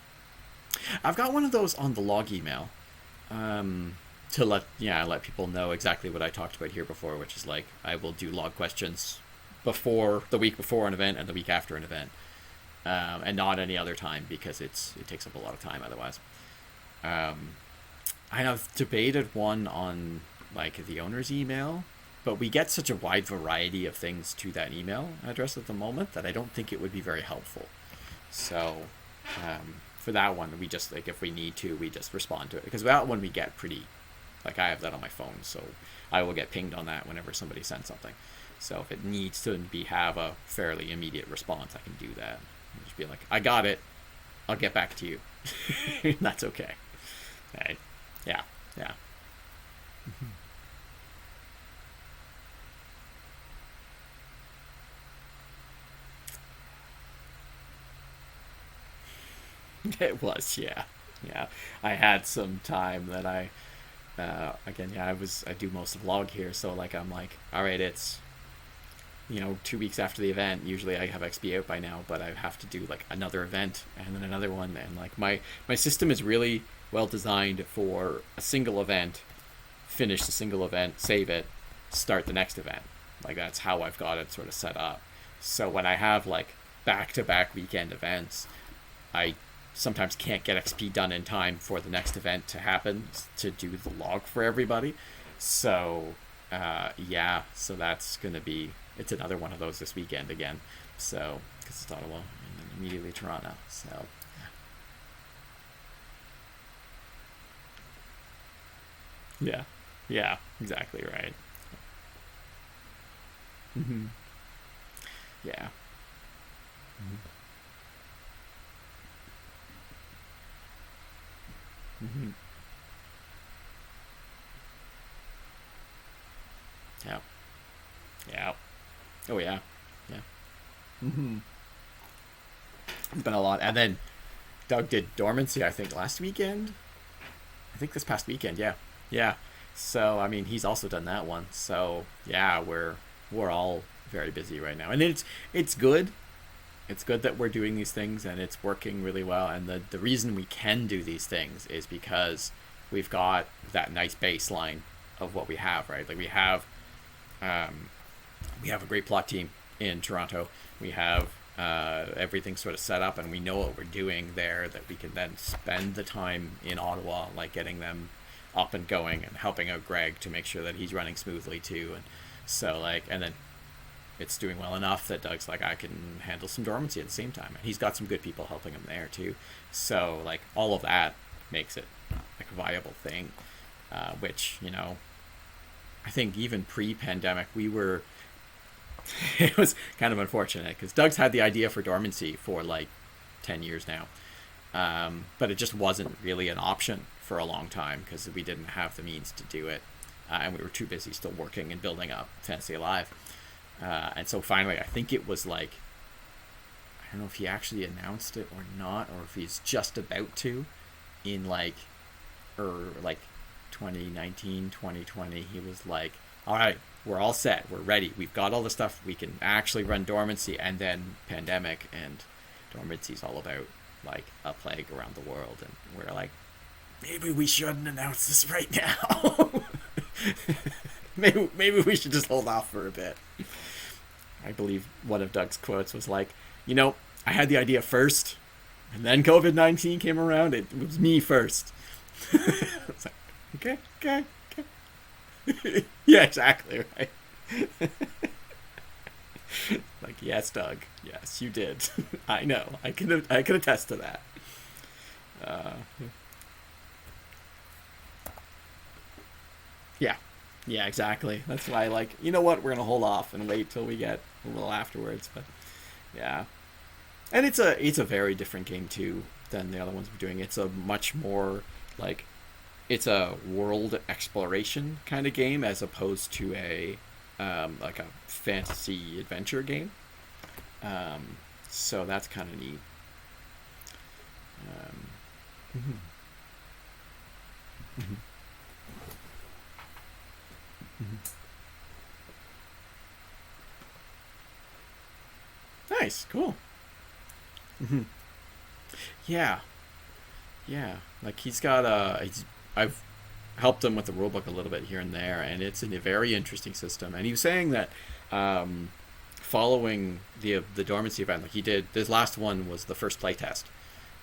I've got one of those on the log email, um, to let people know exactly what I talked about here before, which is like I will do log questions before the week before an event and the week after an event, and not any other time because it takes up a lot of time otherwise. Um, I have debated one on like the owner's email, but we get such a wide variety of things to that email address at the moment that I don't think it would be very helpful. So for that one, we just like if we need to, we just respond to it because that one we get pretty. Like I have that on my phone, so I will get pinged on that whenever somebody sends something. So if it needs to have a fairly immediate response, I can do that. I'll just be like, I got it. I'll get back to you. That's okay. Right. Yeah. Yeah. It was. Yeah. Yeah. I had some time that again, yeah, I do most of log here, so like I'm like, all right, it's 2 weeks after the event. Usually I have XP out by now, but I have to do like another event and then another one, and like my system is really well designed for a single event, finish the single event, save it, start the next event. Like that's how I've got it sort of set up. So when I have like back to back weekend events, I sometimes can't get XP done in time for the next event to happen to do the log for everybody. So yeah, so that's gonna be it's another one of those this weekend again. So because it's Ottawa and then immediately Toronto. So yeah, yeah, exactly right. Mm-hmm. Yeah. Mm-hmm. Mm-hmm. Yeah. Yeah. Oh yeah. Yeah. Mm-hmm. It's been a lot, and then Doug did dormancy. I think last weekend. I think this past weekend. Yeah. Yeah. So I mean, he's also done that one. So yeah, we're all very busy right now, and it's good. It's good that we're doing these things and it's working really well. And the reason we can do these things is because we've got that nice baseline of what we have, right? Like um, we have a great plot team in Toronto. We have everything sort of set up, and we know what we're doing there. That we can then spend the time in Ottawa, like getting them up and going, and helping out Greg to make sure that he's running smoothly too. And so like, and then it's doing well enough that Doug's like, I can handle some dormancy at the same time, and he's got some good people helping him there too. So like, all of that makes it like a viable thing, which I think even pre-pandemic we were it was kind of unfortunate because Doug's had the idea for dormancy for like 10 years now, but it just wasn't really an option for a long time because we didn't have the means to do it, and we were too busy still working and building up Fantasy Alive. And so finally, I think it was like, I don't know if he actually announced it or not, or if he's just about to, in like, or like 2019, 2020, he was like, all right, we're all set. We're ready. We've got all the stuff. We can actually run dormancy. And then pandemic, and dormancy's all about like a plague around the world. And we're like, maybe we shouldn't announce this right now. Maybe we should just hold off for a bit. I believe one of Doug's quotes was like, I had the idea first, and then COVID-19 came around. It was me first. It's like, okay, okay, okay. Yeah, exactly, right. Like, yes, Doug. Yes, you did. I know. I can attest to that. Uh, yeah. Yeah, exactly. That's why, like, you know what? We're gonna hold off and wait till we get a little afterwards. But yeah, and it's a very different game too than the other ones we're doing. It's a much more like it's a world exploration kind of game as opposed to a like a fantasy adventure game. So that's kind of neat. Um, mhm, mhm, mhm. Nice, cool. Hmm. Yeah, Yeah, like he's got I've helped him with the rulebook a little bit here and there, and it's a very interesting system. And he was saying that um, following the dormancy event, like he did, this last one was the first playtest,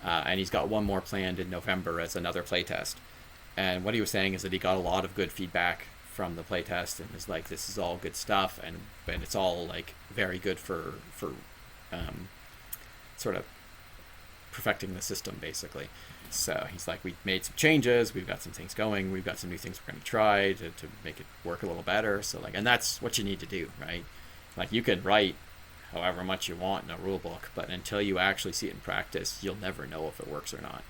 and he's got one more planned in November as another playtest. And what he was saying is that he got a lot of good feedback from the playtest, and is like, this is all good stuff, and it's all like very good for um, sort of perfecting the system basically. So he's like, we made some changes, we've got some things going, we've got some new things we're going to try to make it work a little better. So like, and that's what you need to do, right? Like you can write however much you want in a rule book, but until you actually see it in practice, you'll never know if it works or not.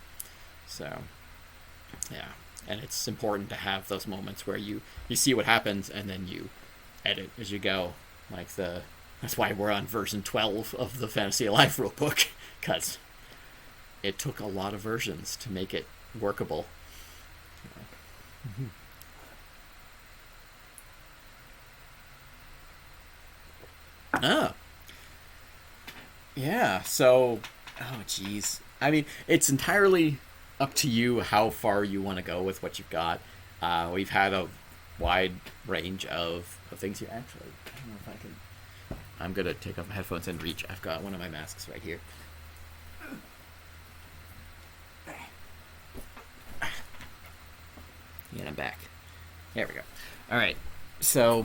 So yeah, and it's important to have those moments where you see what happens and then you edit as you go. Like that's why we're on version 12 of the Fantasy Alive rulebook, because it took a lot of versions to make it workable. Oh, yeah. So, oh, geez. I mean, it's entirely up to you how far you want to go with what you've got. We've had a wide range of things here. Actually, I don't know if I can. I'm gonna take off my headphones and reach. I've got one of my masks right here. And I'm back. There we go. All right. So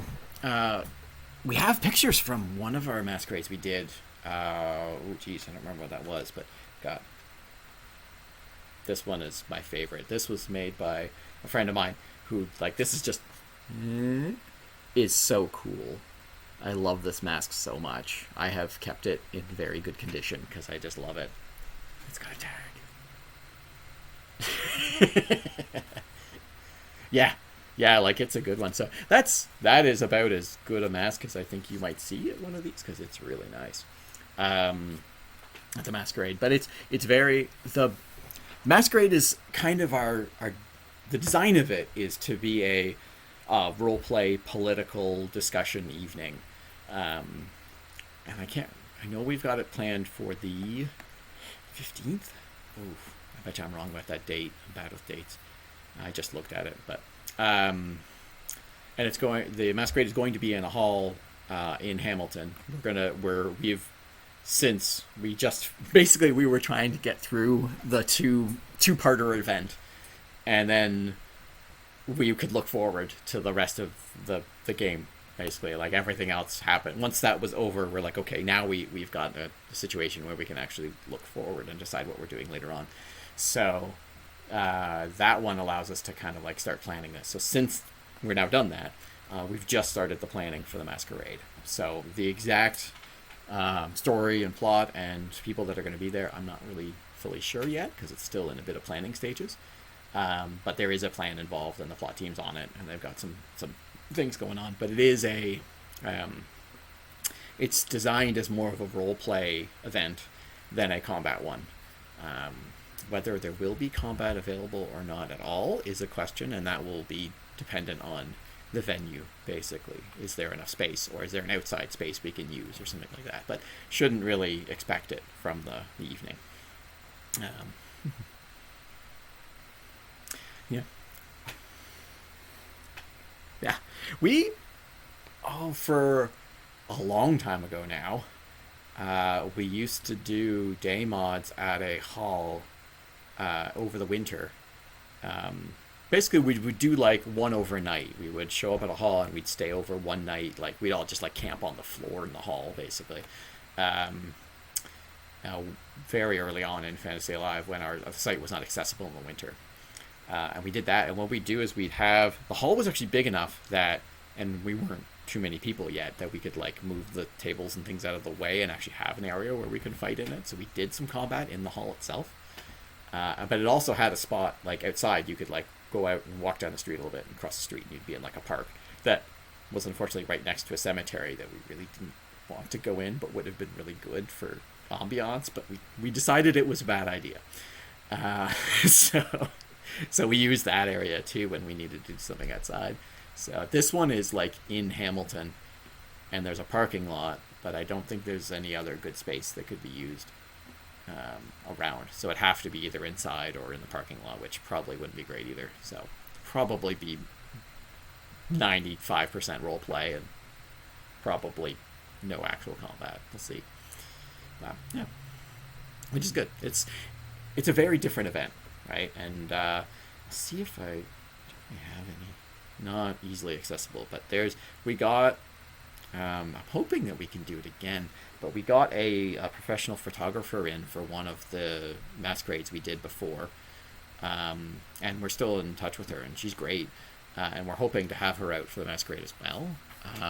we have pictures from one of our masquerades we did. Oh, geez, I don't remember what that was, but God, this one is my favorite. This was made by a friend of mine who, like, this is just is so cool. I love this mask so much. I have kept it in very good condition because I just love it. It's got a tag. Yeah, yeah, like it's a good one. So that is about as good a mask as I think you might see at one of these because it's really nice. At the masquerade, but it's very the masquerade is kind of our the design of it is to be a role play political discussion evening, and I know we've got it planned for the 15th. Oof, I bet you I'm wrong about that date. I'm bad with dates. I just looked at it, but and the masquerade is going to be in a hall in Hamilton. We've since we just basically we were trying to get through the two-parter event, and then we could look forward to the rest of the game. Basically, like everything else happened. Once that was over, we're like, okay, now we've got a situation where we can actually look forward and decide what we're doing later on. So that one allows us to kind of like start planning this. So since we're now done that, we've just started the planning for the masquerade. So the exact story and plot and people that are going to be there, I'm not really fully sure yet because it's still in a bit of planning stages. But there is a plan involved and the plot team's on it and they've got some things going on. But it is it's designed as more of a role play event than a combat one. Whether there will be combat available or not at all is a question, and that will be dependent on the venue, basically. Is there enough space, or is there an outside space we can use, or something like that? But shouldn't really expect it from the evening. Yeah. Yeah. For a long time ago now, we used to do day mods at a hall over the winter. Basically, we would do like one overnight. We would show up at a hall and we'd stay over one night. Like we'd all just like camp on the floor in the hall, basically. Very early on in Fantasy Alive, when our site was not accessible in the winter, and we did that. And what we'd do is the hall was actually big enough that, and we weren't too many people yet, that we could like move the tables and things out of the way and actually have an area where we could fight in it. So we did some combat in the hall itself. But it also had a spot like outside you could like go out and walk down the street a little bit and cross the street and you'd be in like a park that was unfortunately right next to a cemetery that we really didn't want to go in but would have been really good for ambiance, but we decided it was a bad idea. So we used that area too when we needed to do something outside. So this one is like in Hamilton and there's a parking lot, but I don't think there's any other good space that could be used. around. So it'd have to be either inside or in the parking lot, which probably wouldn't be great either. So probably be 95% role play and probably no actual combat. We'll see. Yeah, which is good. It's a very different event, right? And see if I have any not easily accessible, but we got. I'm hoping that we can do it again, but we got a professional photographer in for one of the masquerades we did before, and we're still in touch with her, and she's great, and we're hoping to have her out for the masquerade as well,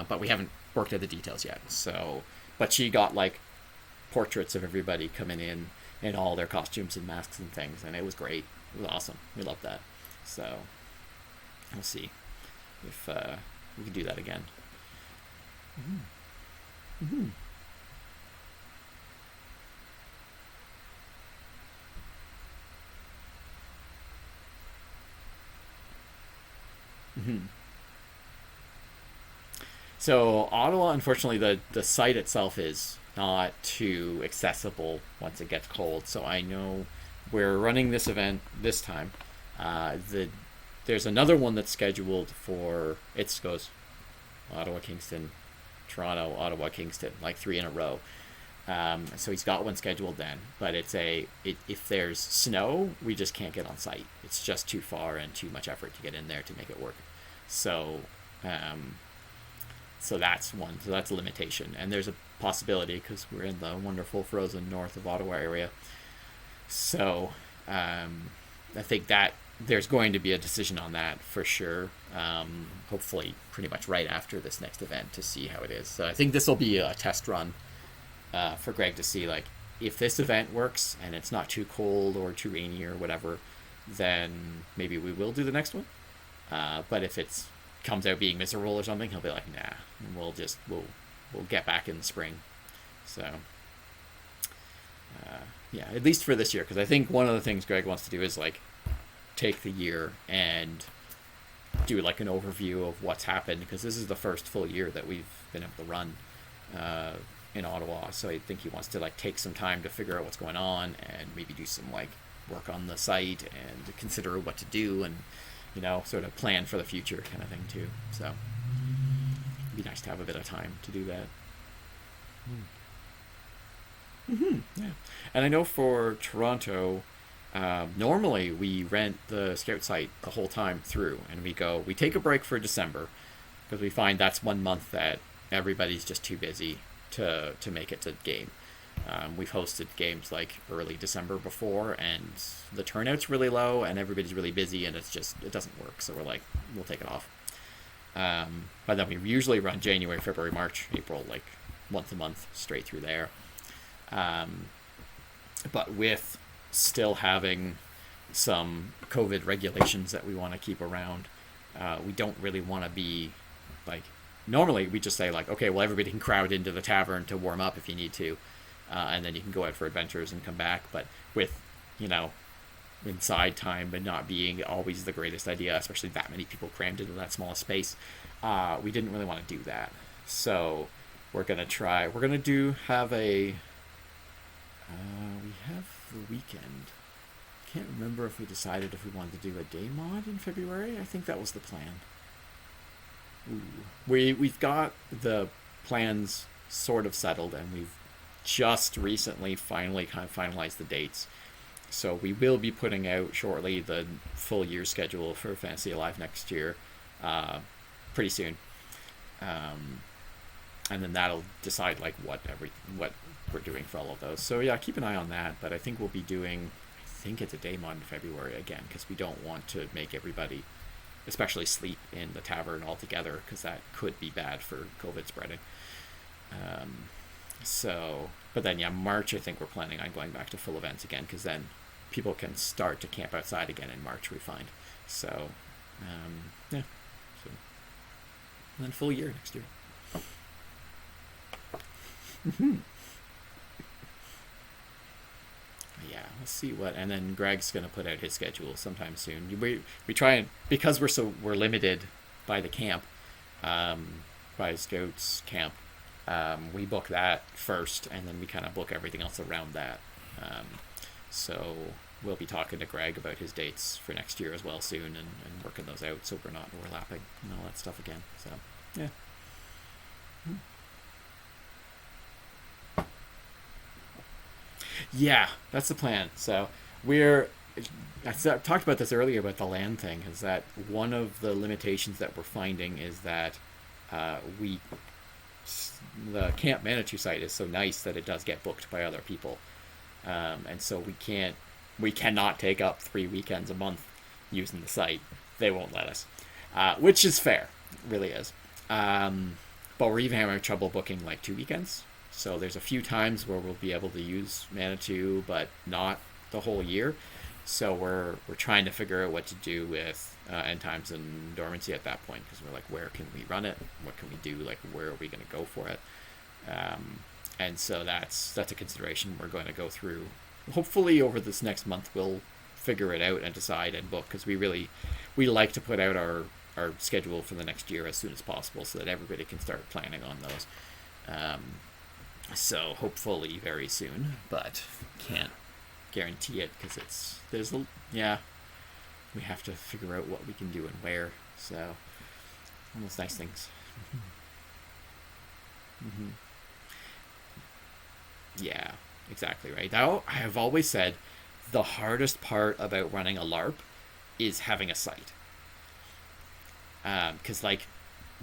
but we haven't worked out the details yet. So, but she got like portraits of everybody coming in all their costumes and masks and things, and it was great. It was awesome. We loved that. So we'll see if we can do that again. Mm-hmm. Mm-hmm. Mm-hmm. So Ottawa, unfortunately, the site itself is not too accessible once it gets cold. So I know we're running this event this time. There's another one that's scheduled for it goes Ottawa, Kingston, Toronto, Ottawa, Kingston, like 3 in a row. So he's got one scheduled then, but if there's snow, we just can't get on site. It's just too far and too much effort to get in there to make it work. So, so that's one. So that's a limitation, and there's a possibility because we're in the wonderful frozen north of Ottawa area. So, I think that there's going to be a decision on that for sure. Hopefully, pretty much right after this next event to see how it is. So I think this will be a test run for Greg to see like if this event works and it's not too cold or too rainy or whatever, then maybe we will do the next one. But if it's comes out being miserable or something, he'll be like, nah, and we'll get back in the spring. So yeah, at least for this year, because I think one of the things Greg wants to do is like take the year and do like an overview of what's happened, because this is the first full year that we've been able to run in Ottawa. So I think he wants to like take some time to figure out what's going on and maybe do some like work on the site and consider what to do and sort of plan for the future kind of thing too. So it'd be nice to have a bit of time to do that. Mm-hmm. Yeah, and I know for Toronto, normally we rent the scout site the whole time through, and we take a break for December because we find that's 1 month that everybody's just too busy to make it to the game. We've hosted games like early December before, and the turnout's really low, and everybody's really busy, and it doesn't work. So we're like, we'll take it off. But then we usually run January, February, March, April, like once a month straight through there. But with still having some COVID regulations that we want to keep around, we don't really want to be like, normally we just say like, okay, well, everybody can crowd into the tavern to warm up if you need to. And then you can go out for adventures and come back. But with, inside time but not being always the greatest idea, especially that many people crammed into that small space, we didn't really want to do that. So we're going to have we have the weekend. Can't remember if we decided if we wanted to do a day mod in February. I think that was the plan. Ooh. We've got the plans sort of settled, and we've just recently finally kind of finalized the dates. So we will be putting out shortly the full year schedule for Fantasy Alive next year, pretty soon. And then that'll decide like what we're doing for all of those. So yeah, keep an eye on that. But I think we'll be doing, I think it's a day mod in February again, because we don't want to make everybody, especially sleep in the tavern altogether, because that could be bad for COVID spreading. So, but then yeah, March I think we're planning on going back to full events again, because then people can start to camp outside again in March, we find. So, yeah. So, and then full year next year. Mm-hmm. Yeah, let's see what, and then Greg's gonna put out his schedule sometime soon. We try and, because we're limited by the camp, by Scouts camp. We book that first, and then we kind of book everything else around that. So we'll be talking to Greg about his dates for next year as well soon, and working those out so we're not overlapping and all that stuff again. So yeah. Yeah, that's the plan. So we're talked about this earlier about the land thing. Is that one of the limitations that we're finding is that we the Camp Manitou site is so nice that it does get booked by other people, and so we cannot take up 3 weekends a month using the site. They won't let us, which is fair, it really is. But we're even having trouble booking like 2 weekends. So there's a few times where we'll be able to use Manitou, but not the whole year. So we're trying to figure out what to do with end times and dormancy at that point, because we're like, where can we run it? What can we do? Like, where are we going to go for it? And so that's a consideration we're going to go through. Hopefully over this next month we'll figure it out and decide and book, because we like to put out our schedule for the next year as soon as possible so that everybody can start planning on those. So hopefully very soon, but can't guarantee it because we have to figure out what we can do and where. So all those nice things. Mm-hmm. Yeah, exactly right. Now I have always said the hardest part about running a LARP is having a site, because like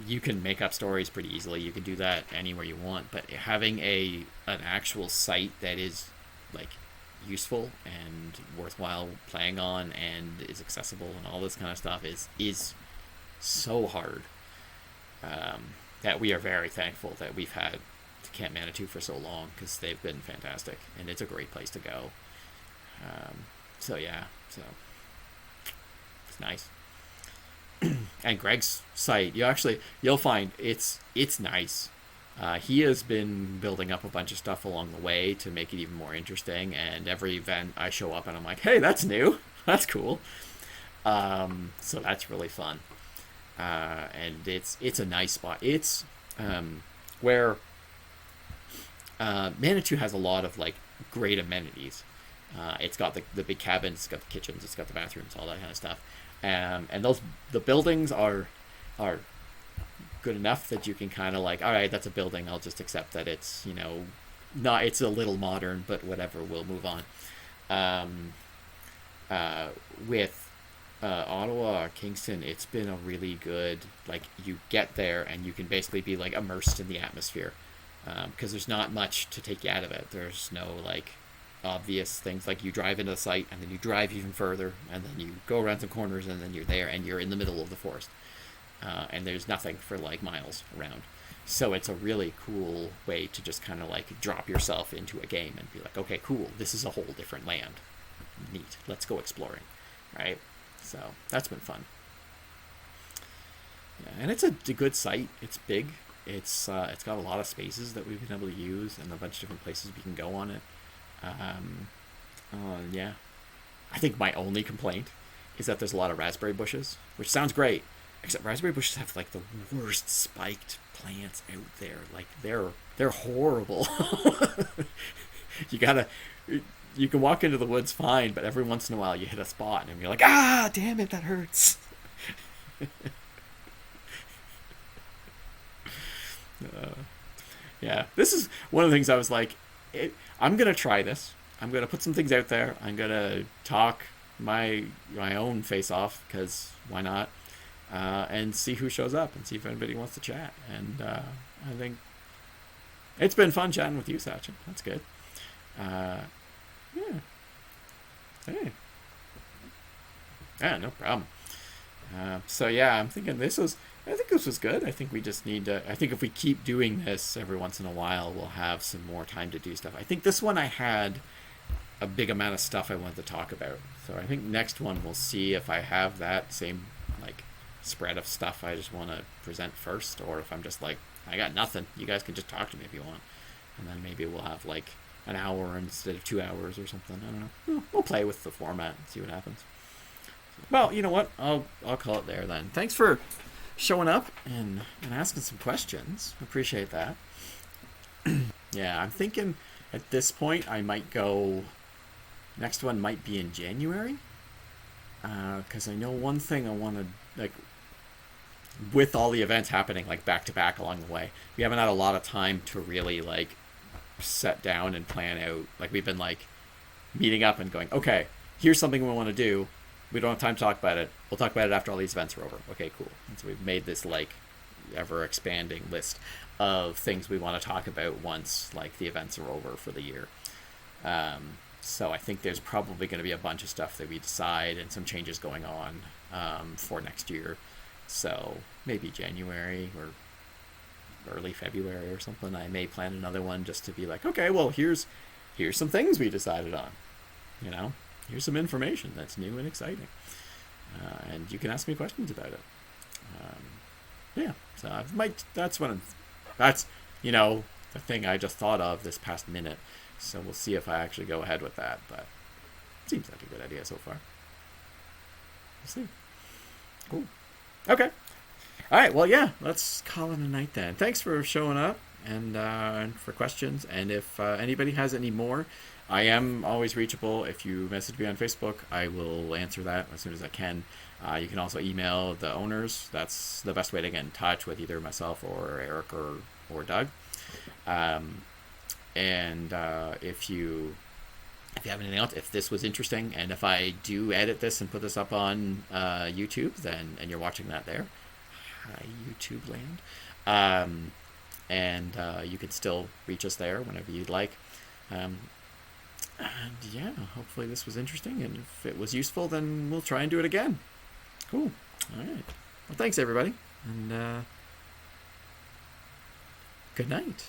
you can make up stories pretty easily. You can do that anywhere you want, but having an actual site that is like useful and worthwhile playing on and is accessible and all this kind of stuff is so hard, that we are very thankful that we've had Camp Manitou for so long, because they've been fantastic and it's a great place to go. So it's nice. And Greg's site, you'll find it's nice. He has been building up a bunch of stuff along the way to make it even more interesting, and every event I show up and I'm like, hey, that's new, that's cool. So that's really fun. And it's a nice spot. It's where Manitou has a lot of like great amenities. It's got the big cabins, it's got the kitchens, it's got the bathrooms, all that kind of stuff. And the buildings are good enough that you can kind of like, all right, that's a building. I'll just accept that it's it's a little modern, but whatever, we'll move on. With Ottawa or Kingston, it's been a really good, like, you get there and you can basically be like immersed in the atmosphere, because there's not much to take you out of it. There's no like obvious things, like you drive into the site and then you drive even further and then you go around some corners and then you're there and you're in the middle of the forest, and there's nothing for like miles around. So it's a really cool way to just kind of like drop yourself into a game and be like, okay, cool, this is a whole different land, neat, let's go exploring, right? So that's been fun. Yeah, and it's a good site. It's big. It's got a lot of spaces that we've been able to use and a bunch of different places we can go on it. Yeah. I think my only complaint is that there's a lot of raspberry bushes, which sounds great, except raspberry bushes have like the worst spiked plants out there. Like they're horrible. You can walk into the woods fine, but every once in a while you hit a spot and you're like, ah, damn it, that hurts. Yeah, this is one of the things I was like, I'm gonna try this. I'm gonna put some things out there. I'm gonna talk my own face off, because why not? And see who shows up and see if anybody wants to chat. And I think it's been fun chatting with you, Sachin. That's good. Yeah. Hey. Yeah, no problem. So yeah, I think this was good. I think we just need to, I think if we keep doing this every once in a while, we'll have some more time to do stuff. I think this one I had a big amount of stuff I wanted to talk about. So I think next one we'll see if I have that same like spread of stuff I just want to present first, or if I'm just like, I got nothing. You guys can just talk to me if you want. And then maybe we'll have like an hour instead of 2 hours or something. I don't know. We'll play with the format and see what happens. Well, you know what? I'll call it there then. Thanks for showing up and asking some questions. Appreciate that. Yeah, I'm thinking at this point I might go Next one might be in January. Because I know one thing I want to, like, with all the events happening like back to back along the way, we haven't had a lot of time to really like set down and plan out. Like we've been like meeting up and going, okay, here's something we want to do. We don't have time to talk about it. We'll talk about it after all these events are over. Okay, cool. And so we've made this like ever expanding list of things we want to talk about once like the events are over for the year. So I think there's probably going to be a bunch of stuff that we decide and some changes going on for next year. So maybe January or early February or something. I may plan another one just to be like, okay, well here's some things we decided on. You know, here's some information that's new and exciting, and you can ask me questions about it. Yeah, so I might. That's you know the thing I just thought of this past minute. So we'll see if I actually go ahead with that. But it seems like a good idea so far. We'll see. Cool. Okay. All right. Well, yeah. Let's call it a night then. Thanks for showing up and for questions. And if anybody has any more, I am always reachable. If you message me on Facebook, I will answer that as soon as I can. You can also email the owners. That's the best way to get in touch with either myself or Eric or Doug. And if you have anything else, if this was interesting, and if I do edit this and put this up on YouTube, then and you're watching that there, hi YouTube land, and you can still reach us there whenever you'd like. And yeah, hopefully this was interesting, and if it was useful, then we'll try and do it again. Cool. All right. Well, thanks everybody, and good night.